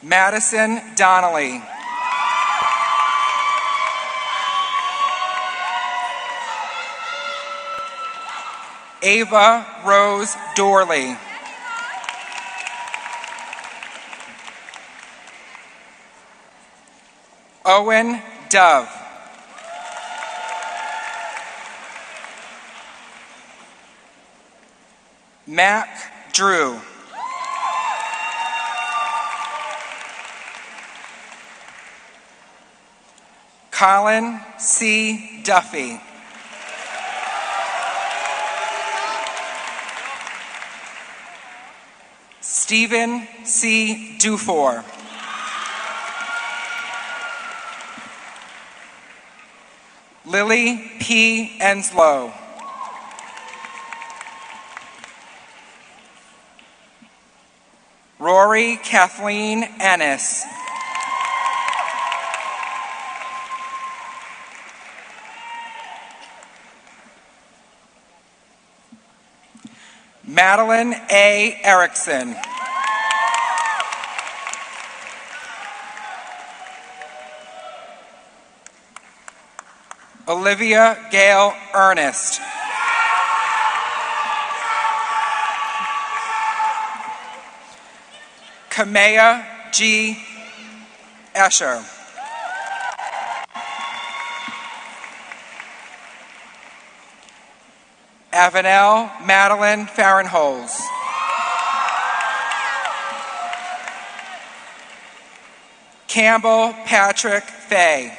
Madison Donnelly. Ava Rose Dorley. Owen Dove. Mac Drew. Colin C. Duffy. Stephen C. Dufour. Lily P. Enslow. Rory Kathleen Ennis. Madeline A. Erickson. Olivia Gail Ernest. Kamea G. Escher. Avenel Madeline Farrenholz. Campbell Patrick Fay.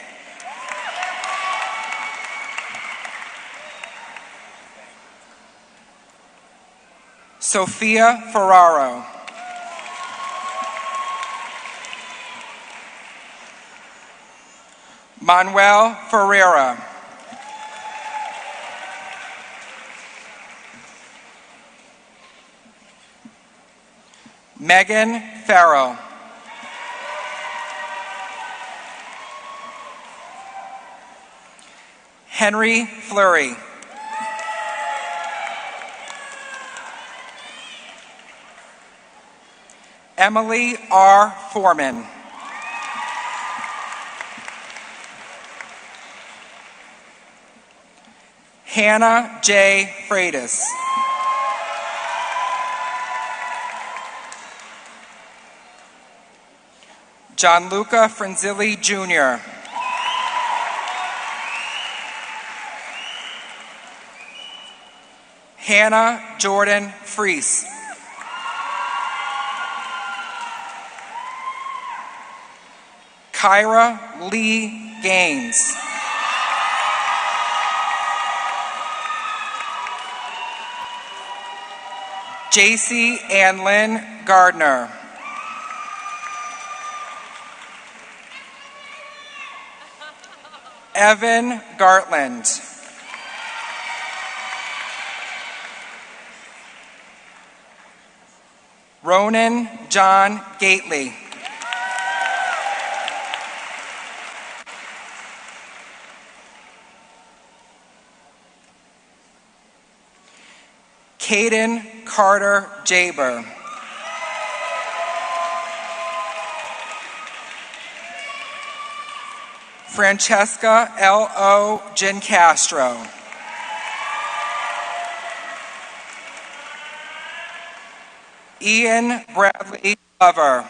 Sophia Ferraro. Manuel Ferreira. Megan Farrell. Henry Fleury. Emily R. Foreman. Hannah J. Freitas. Gianluca Franzilli, Jr. Hannah Jordan Fries. Kyra Lee Gaines. JC Ann Lynn Gardner. Evan Gartland. Ronan John Gately. Caden Carter Jaber. Francesca L.O. Gincastro. Ian Bradley Glover.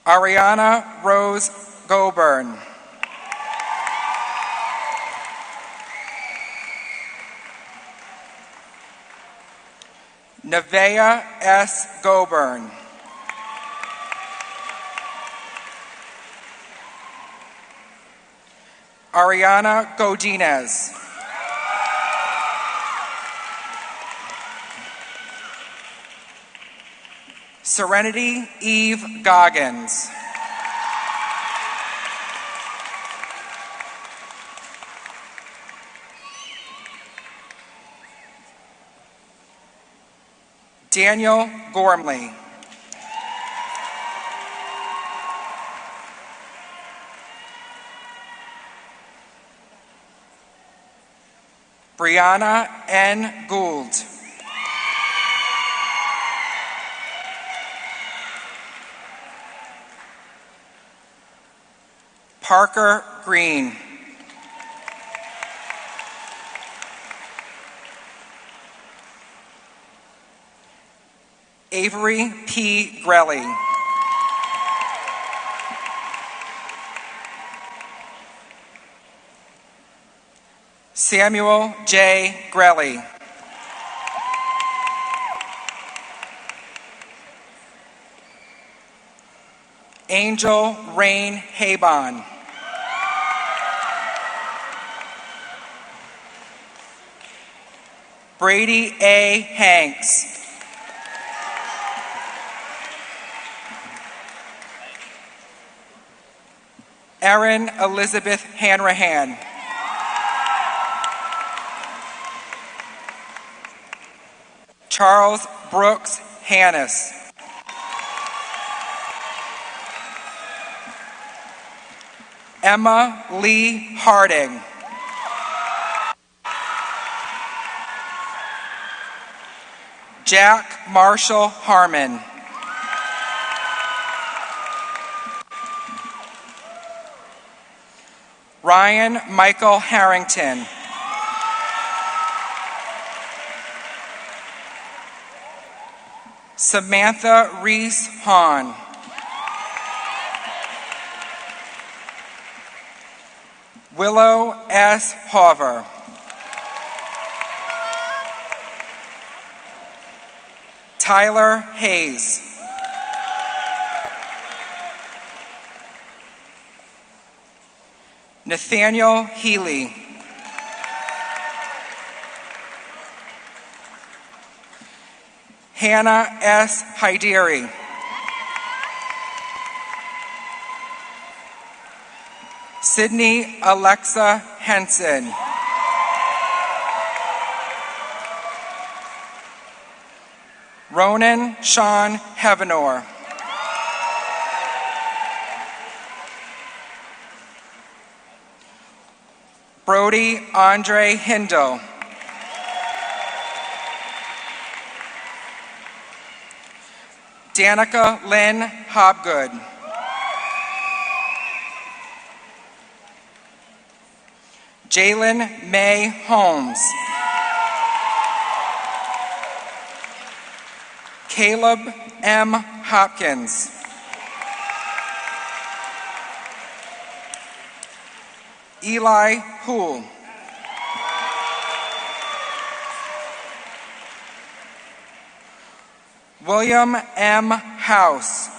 Ariana Rose Goburn. Nevaeh S. Goburn. Ariana Godinez. Serenity Eve Goggins. Daniel Gormley. Brianna N. Gould. Parker Green. Avery P. Grelly. Samuel J. Grelly. Angel Rain Habon. Brady A. Hanks. Erin Elizabeth Hanrahan. Charles Brooks Hanus. Emma Lee Harding. Jack Marshall Harmon. Ryan Michael Harrington. Samantha Reese Hahn. Willow S. Hover. Tyler Hayes. Nathaniel Healy. Hannah S. Haidiri. Sydney Alexa Henson. Ronan Sean Heavenor. Brody Andre Hindle. Danica Lynn Hobgood. Jalen May Holmes. Caleb M. Hopkins. Eli Poole. William M. House.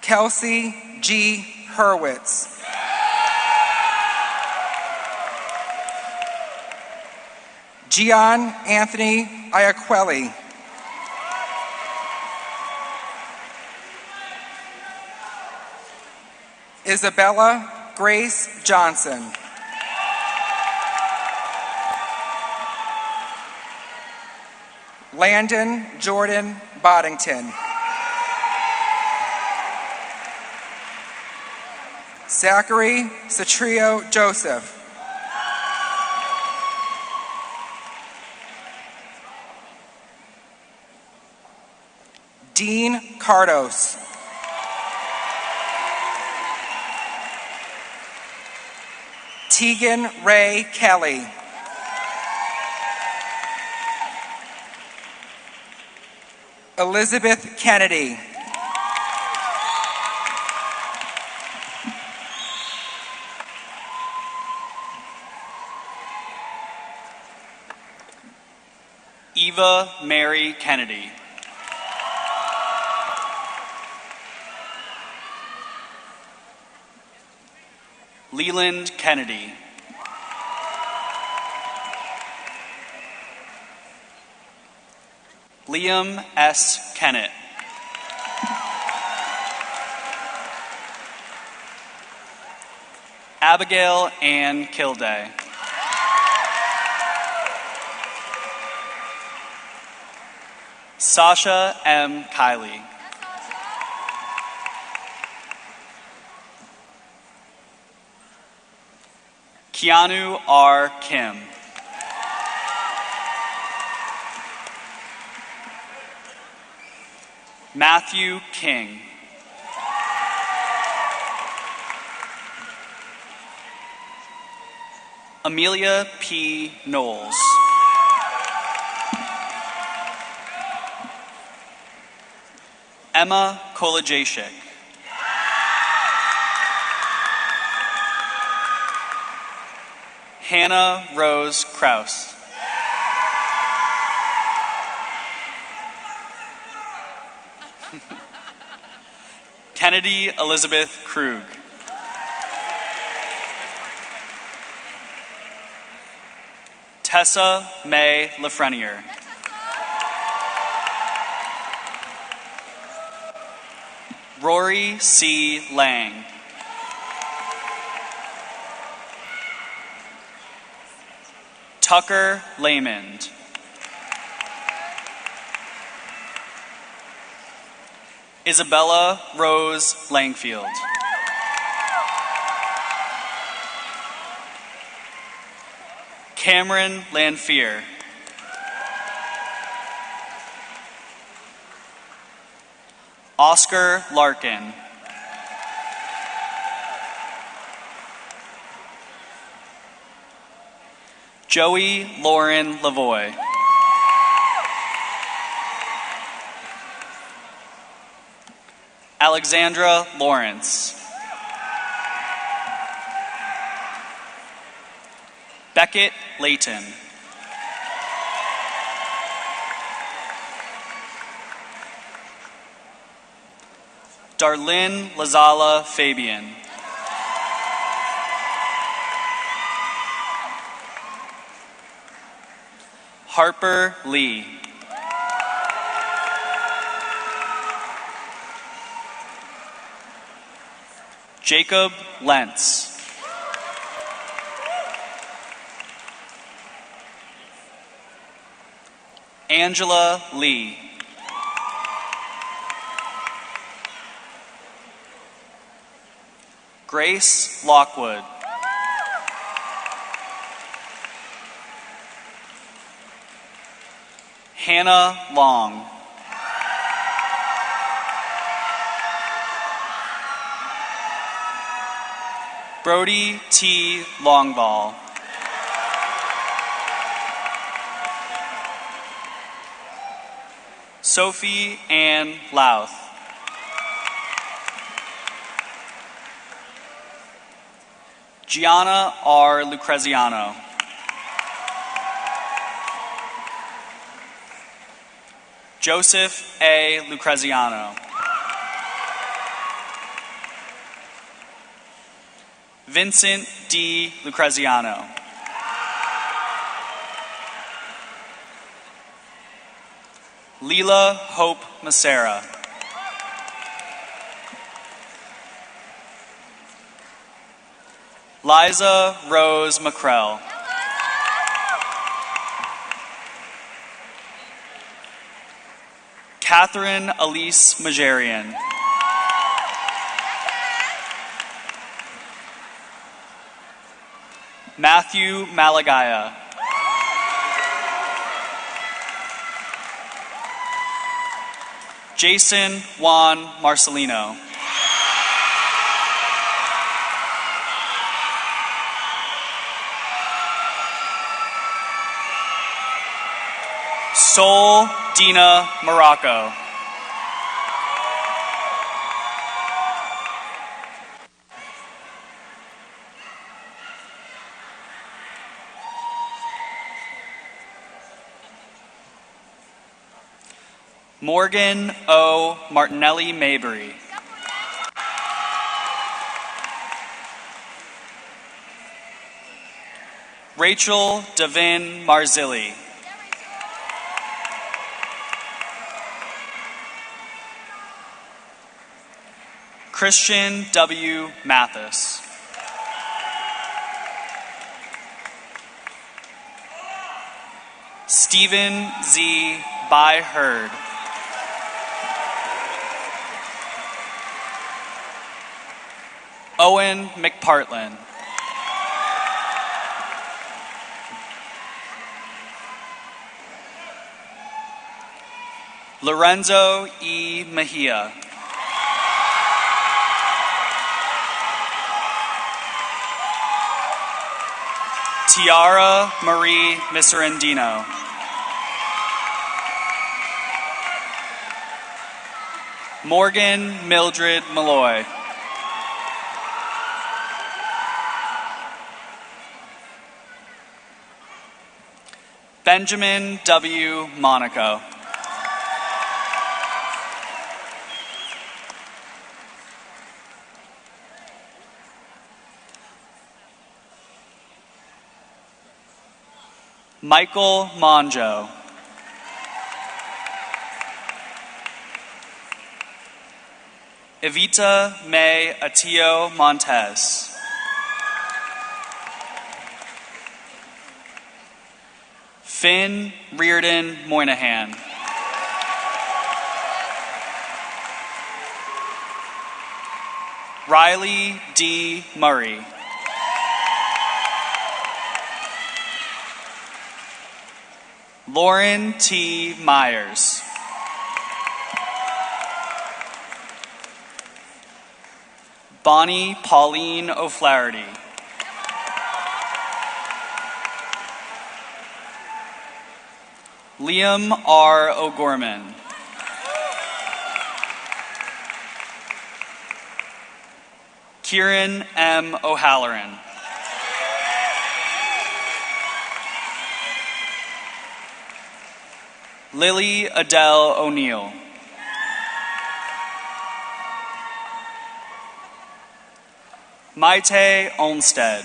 Kelsey G. Hurwitz. Gian Anthony Iaquelli. Isabella Grace Johnson. Landon Jordan Boddington. Zachary Satrio Joseph. Dean Cardos. Tegan Ray Kelly. Elizabeth Kennedy. Eva Mary Kennedy. Leland Kennedy. Liam S. Kennett. Abigail Ann Kilday. Sasha M. Kiley. Keanu R. Kim. Matthew King. Amelia P. Knowles. Emma Kolajashik. Hannah Rose Kraus. Kennedy Elizabeth Krug. Tessa May Lafreniere. Rory C. Lang. Tucker Lamond. Isabella Rose Langfield. Cameron Lanfear. Oscar Larkin. Joey Lauren Lavoie. Alexandra Lawrence. Beckett Layton. Darlene Lazala Fabian. Harper Lee. Jacob Lentz. Angela Lee. Grace Lockwood. Hannah Long. Brody T. Longball. Sophie Ann Louth. Gianna R. Lucreziano. Joseph A. Lucreziano. Vincent D. Lucreziano. Leela Hope Macera. Liza Rose McCrell. Catherine Elise Majarian. Matthew Malagaya. Jason Juan Marcelino. Sol Dina Morocco. Morgan O. Martinelli Mabry. Rachel Devin Marzilli. Christian W. Mathis. Stephen Z. By-Hurd. Owen McPartland. Lorenzo E. Mejia. Tiara Marie Miserendino. Morgan Mildred Malloy. Benjamin W. Monaco. Michael Monjo. Evita May Atillo Montez. Finn Reardon Moynihan. Riley D. Murray. Lauren T. Myers. Bonnie Pauline O'Flaherty. Liam R. O'Gorman. Kieran M. O'Halloran. Lily Adele O'Neill. Maite Olmsted.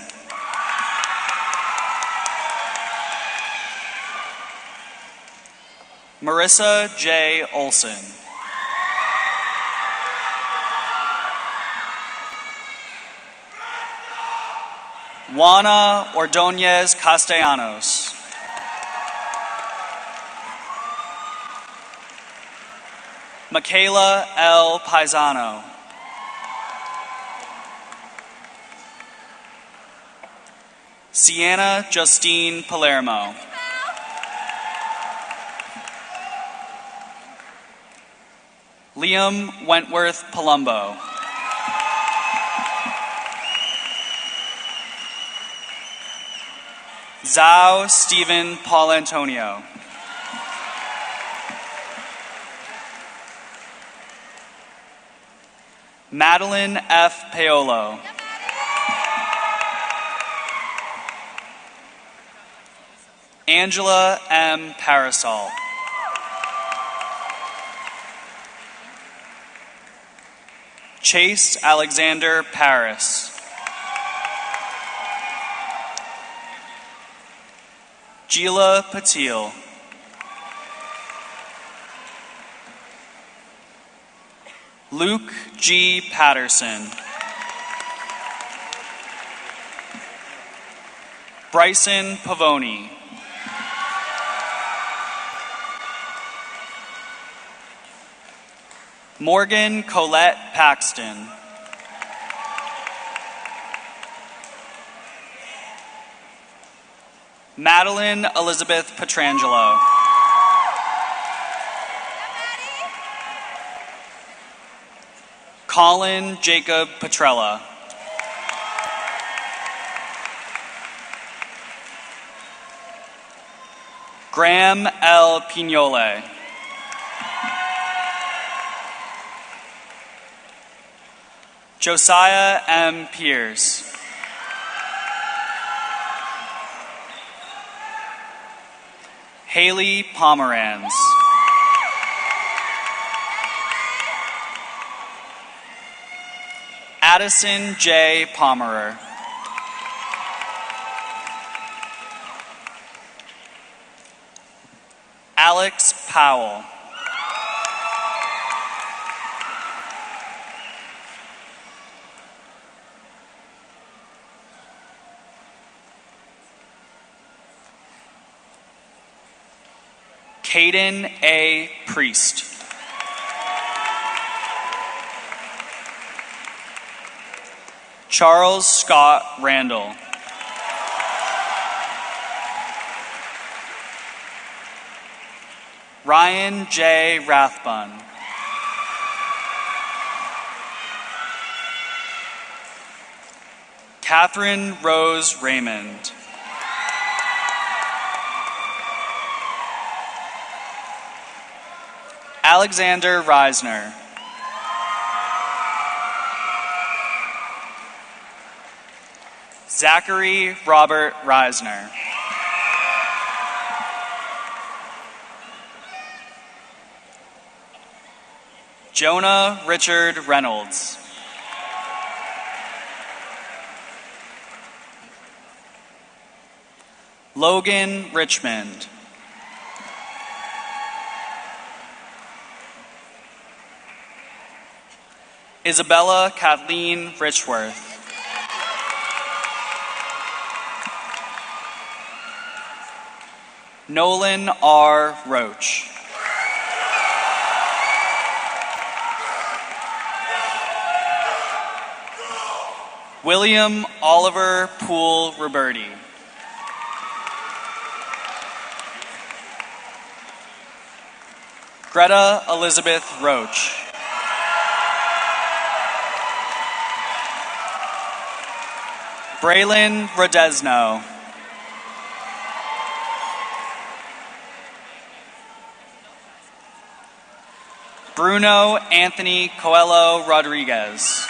Marissa J. Olson. Juana Ordonez Castellanos. Michaela L. Paisano. Sienna Justine Palermo. Liam Wentworth Palumbo. Zhao Stephen Paul Antonio. Madeline F. Paolo. Angela M. Parasol. Chase Alexander Parris. Gila Patil. Luke G. Patterson. Bryson Pavoni. Morgan Colette Paxton. Madeline Elizabeth Petrangelo. Colin Jacob Petrella. Graham L. Pignolet. Josiah M. Pierce. Haley Pomeranz. Addison J. Pomerer. Alex Powell. Caden A. Priest. Charles Scott Randall. Ryan J. Rathbun. Catherine Rose Raymond. Alexander Reisner. Zachary Robert Reisner. Jonah Richard Reynolds. Logan Richmond. Isabella Kathleen Richworth. Nolan R. Roach. William Oliver Poole Roberti. Greta Elizabeth Roach. Braylon Rodesno. Bruno Anthony Coelho Rodriguez.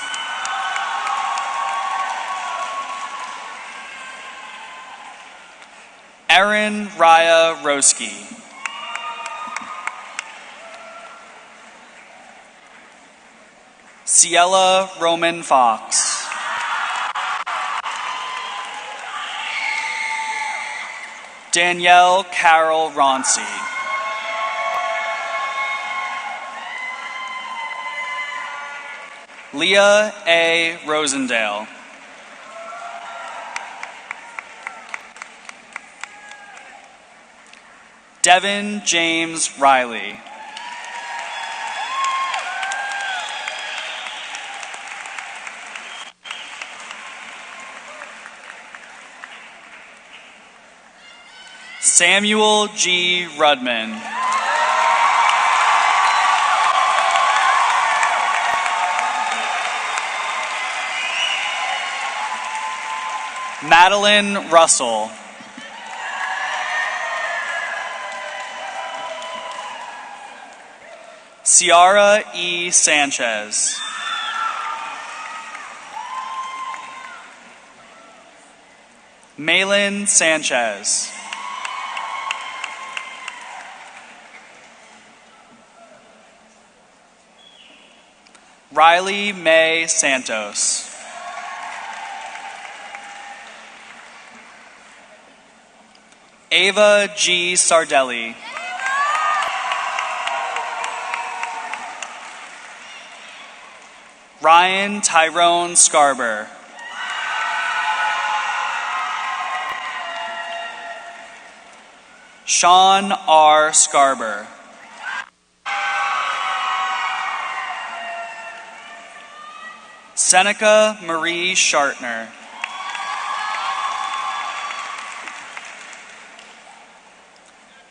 Erin Raya Roski. Ciela Roman Fox. Danielle Carol Ronci. Leah A. Rosendale. Devin James Riley. Samuel G. Rudman. Madeline Russell. Ciara E. Sanchez. Malin Sanchez. Riley May Santos. Ava G. Sardelli. Ryan Tyrone Scarber. Sean R. Scarber. Seneca Marie Shartner.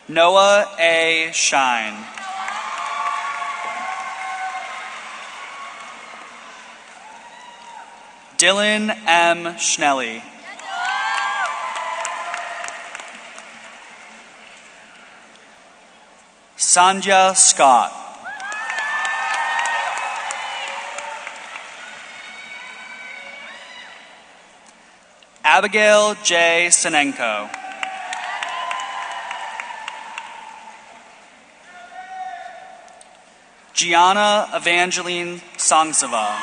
Noah A. Shine. Dylan M. Schnelle. Sandhya Scott. Abigail J. Sinenko. Gianna Evangeline Songsava.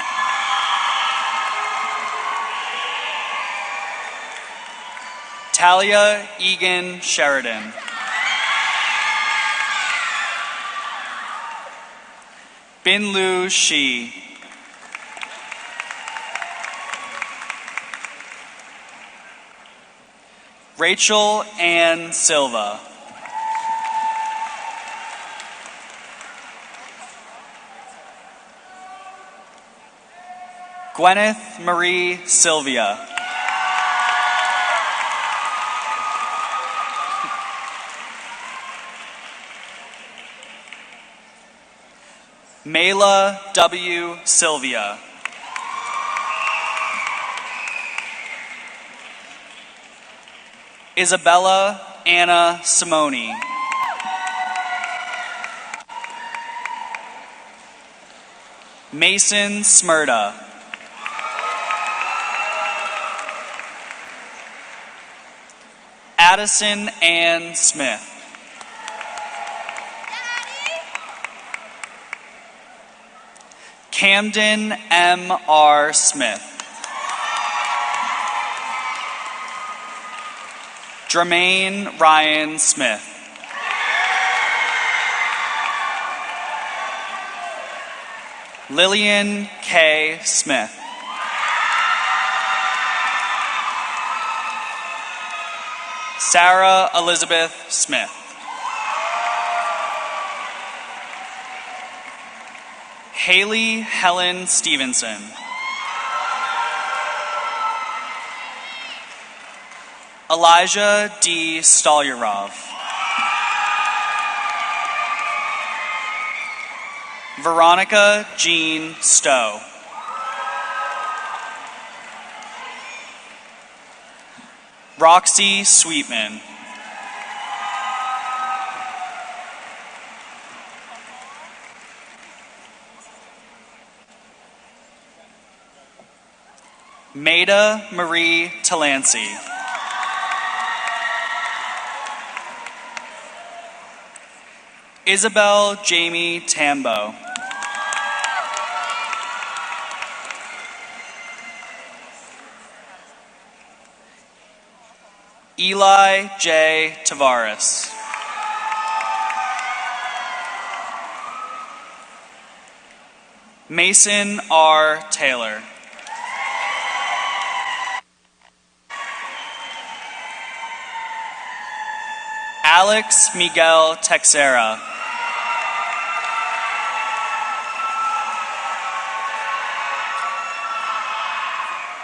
Talia Egan Sheridan. Bin Lu Shi. Rachel Ann Silva. Gwyneth Marie Sylvia. Mayla W. Sylvia. Isabella Anna Simone. Mason Smyrda. Addison Ann Smith. Camden M. R. Smith. Jermaine Ryan Smith. Lillian K. Smith. Sarah Elizabeth Smith. Haley Helen Stevenson. Elijah D. Stolyarov. Veronica Jean Stowe. Roxy Sweetman. Maida Marie Talancey. Isabel Jamie Tambo. Eli J. Tavares. Mason R. Taylor. Alex Miguel Texera.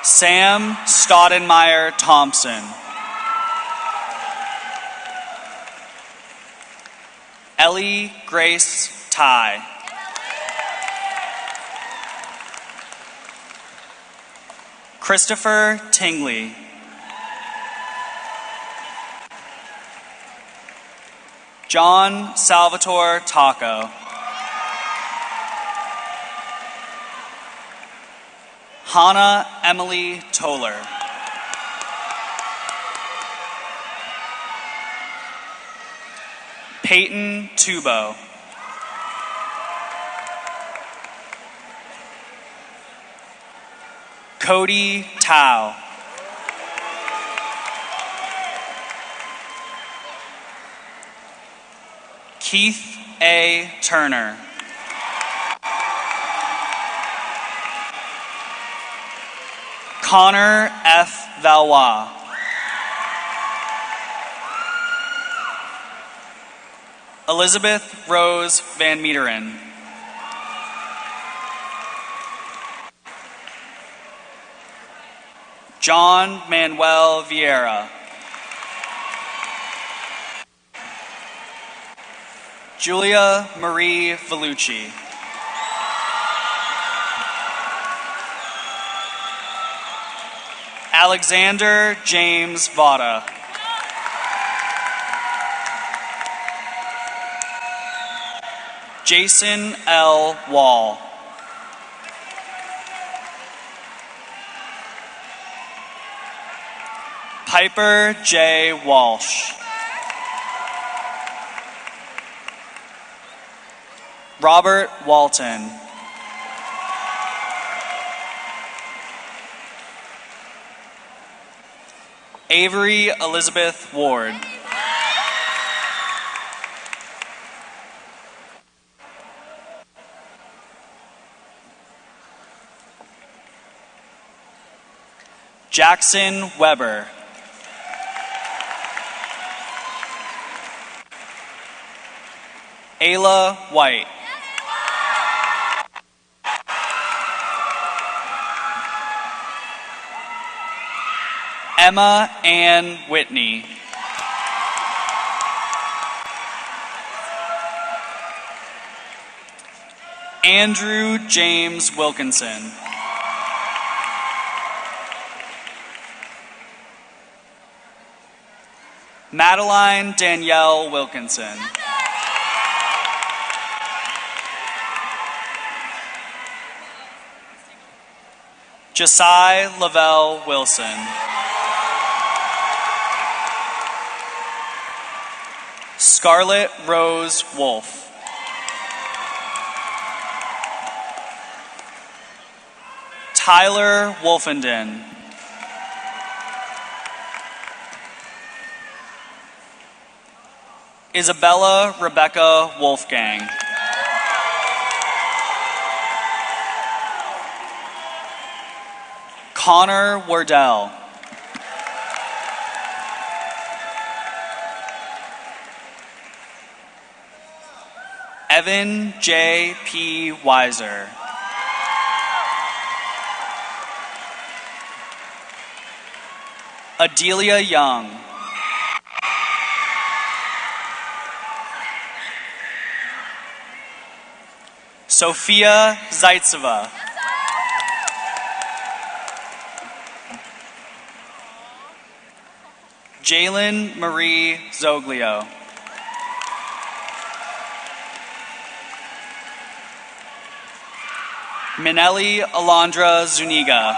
Sam Staudenmeyer Thompson. Ellie Grace Ty. Christopher Tingley. John Salvatore Taco. Hannah Emily Toler. Peyton Tubo. Cody Tao. Keith A. Turner. Connor F. Valois. Elizabeth Rose Van Meteren. John Manuel Vieira. Julia Marie Vellucci. Alexander James Vada. Jason L. Wall. Piper J. Walsh. Robert Walton. Avery Elizabeth Ward. Jackson Weber. Ayla White. Emma Ann Whitney. Andrew James Wilkinson. Madeline Danielle Wilkinson. Josiah Lavelle Wilson. Scarlett Rose Wolf. Tyler Wolfenden. Isabella Rebecca Wolfgang. Connor Wardell. Evan J. P. Weiser. Adelia Young. Sophia Zaitseva. Jalen Marie Zoglio. Minelli Alondra Zuniga.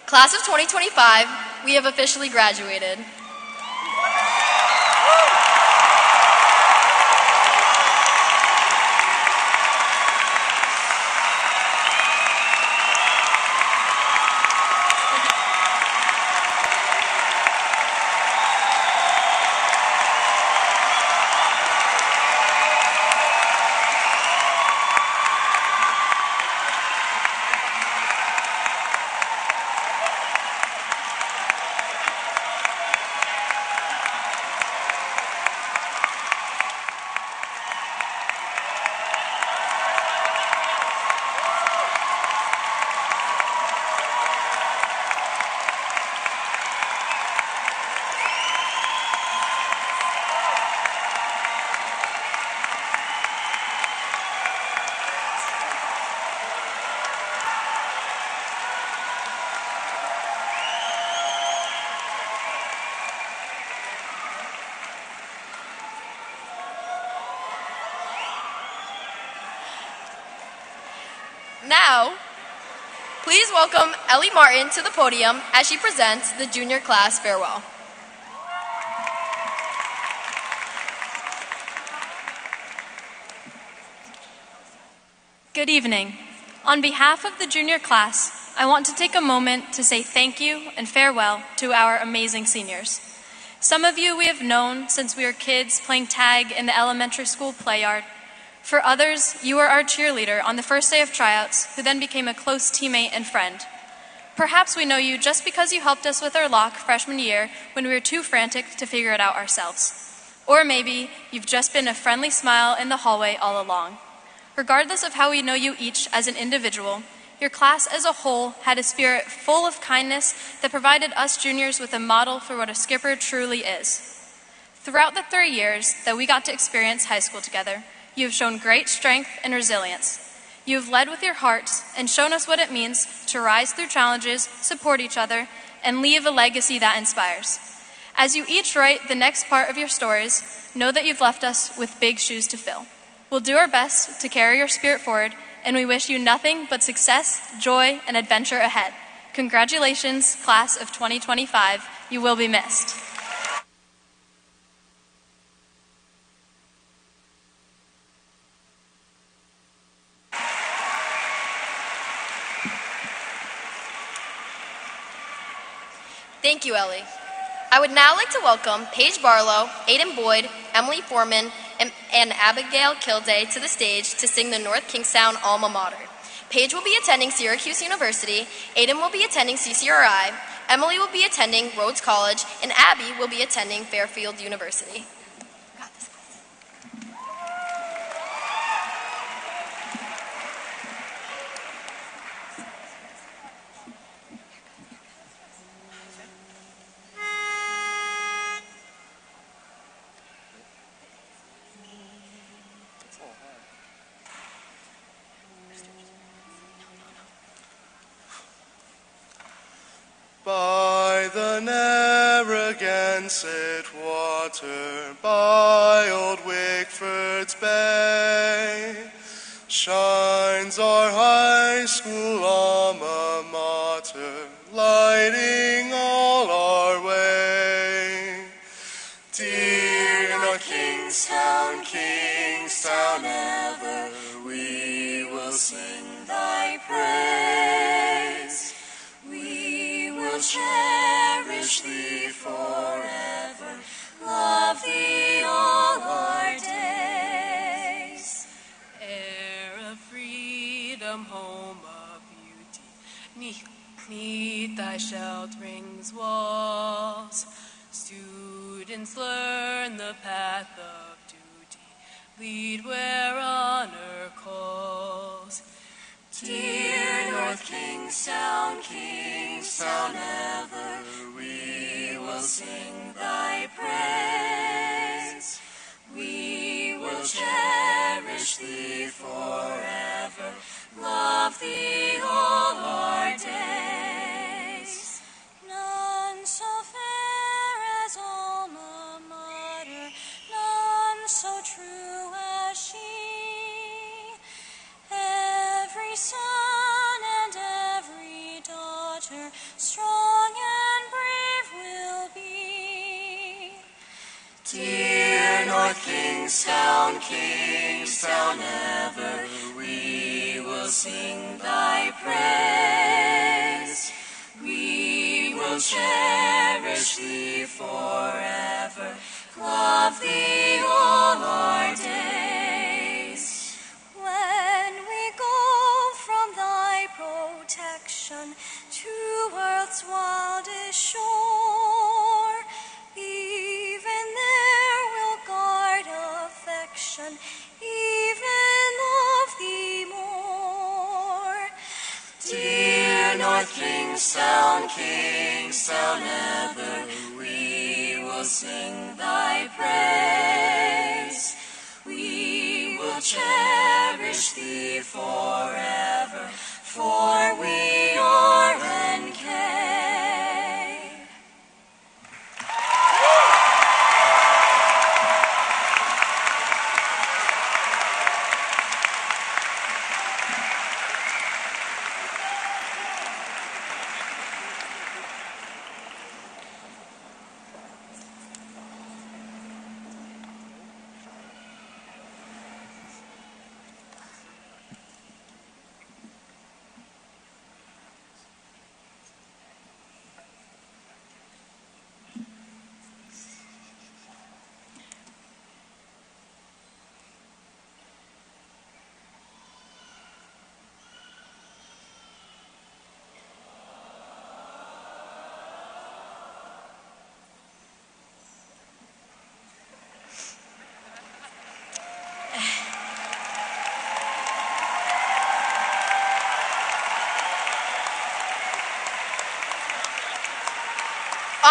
Class of 2025, we have officially graduated. Now, please welcome Ellie Martin to the podium as she presents the junior class farewell. Good evening. On behalf of the junior class, I want to take a moment to say thank you and farewell to our amazing seniors. Some of you we have known since we were kids playing tag in the elementary school play yard. For others, you were our cheerleader on the first day of tryouts, who then became a close teammate and friend. Perhaps we know you just because you helped us with our lock freshman year when we were too frantic to figure it out ourselves. Or maybe you've just been a friendly smile in the hallway all along. Regardless of how we know you each as an individual, your class as a whole had a spirit full of kindness that provided us juniors with a model for what a skipper truly is. Throughout the 3 years that we got to experience high school together, you have shown great strength and resilience. You have led with your hearts and shown us what it means to rise through challenges, support each other, and leave a legacy that inspires. As you each write the next part of your stories, know that you've left us with big shoes to fill. We'll do our best to carry your spirit forward, and we wish you nothing but success, joy, and adventure ahead. Congratulations, class of 2025. You will be missed. Thank you, Ellie. I would now like to welcome Paige Barlow, Aiden Boyd, Emily Foreman, and Abigail Kilday to the stage to sing the North Kingstown Alma Mater. Paige will be attending Syracuse University, Aiden will be attending CCRI, Emily will be attending Rhodes College, and Abby will be attending Fairfield University. By the Narragansett water, by old Wickford's bay, shines our high school alma mater, lighting all our way. Dear North Kingstown, Kingstown ever, we will sing thy praise. We will cherish thee forever, love thee all our days. Heir of freedom, home of beauty, neath thy sheltering's walls, students learn the path of duty, lead where honor calls. Dear North Kingstown, Kingstown ever, we will sing thy praise. We will cherish thee forever, love thee all our days. None so fair as Alma Mater, none so true as she. Every son and every daughter, strong and brave will be. Dear North Kingstown, Kingstown ever, we will sing thy praise. We will cherish thee forever, love thee all our days. When we go from thy protection to earth's wildest shore, even there we'll guard affection, even love thee more. Dear North Kingstown, Kingstown ever, we will sing thy praise. We will cherish thee forever, for we are NK.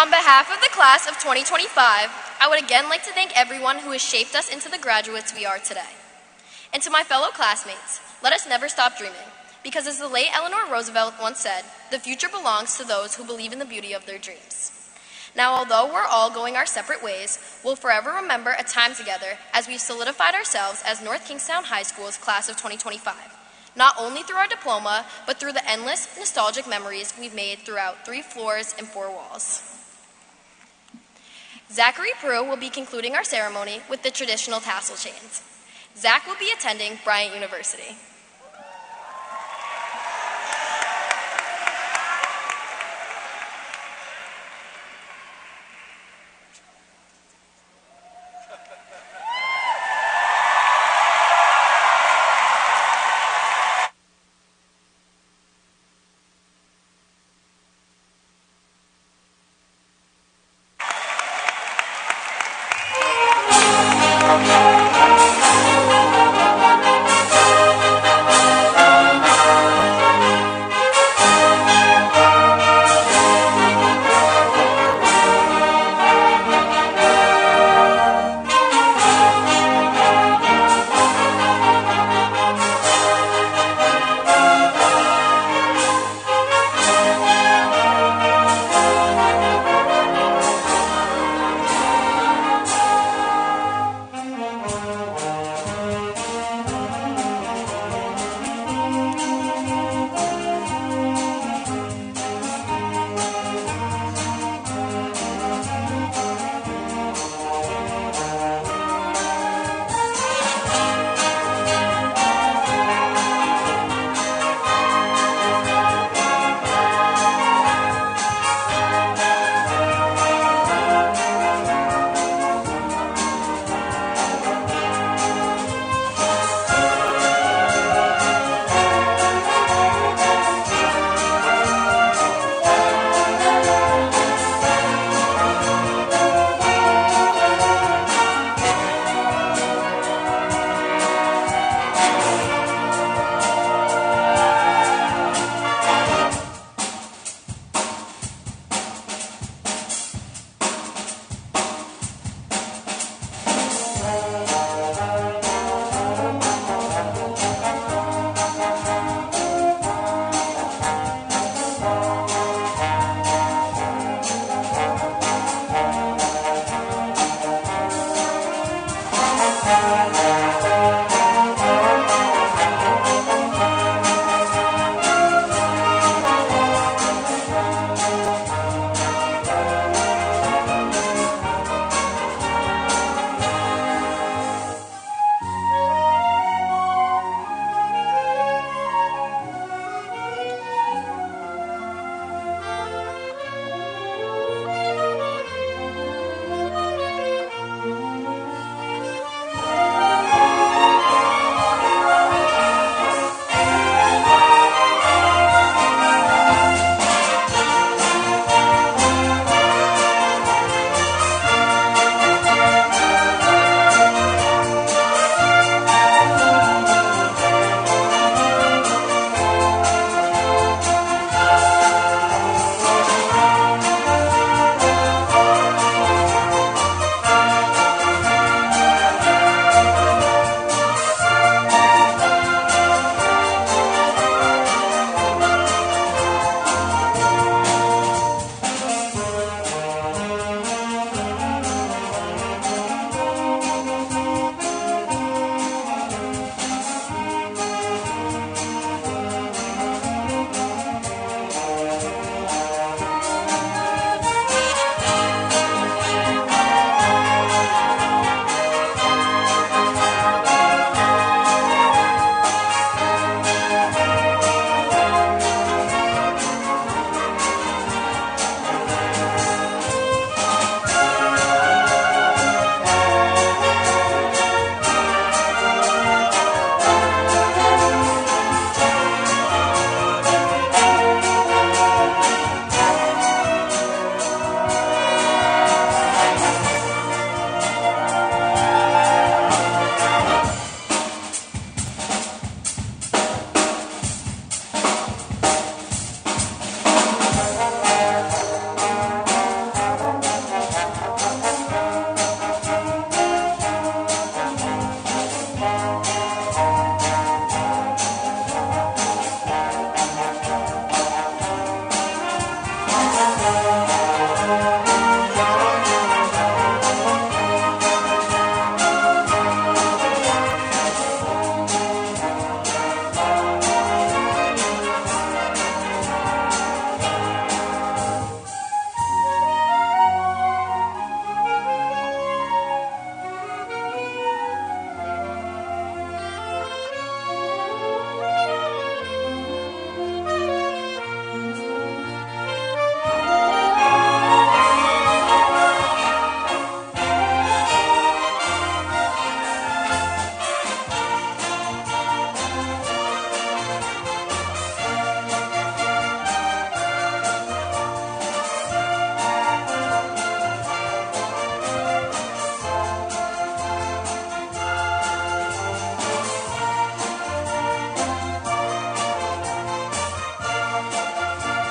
on behalf of the class of 2025, I would again like to thank everyone who has shaped us into the graduates we are today. And to my fellow classmates, let us never stop dreaming, because as the late Eleanor Roosevelt once said, the future belongs to those who believe in the beauty of their dreams. Now, although we're all going our separate ways, we'll forever remember a time together as we've solidified ourselves as North Kingstown High School's class of 2025, not only through our diploma, but through the endless nostalgic memories we've made throughout 3 floors and 4 walls. Zachary Prue will be concluding our ceremony with the traditional tassel chains. Zach will be attending Bryant University.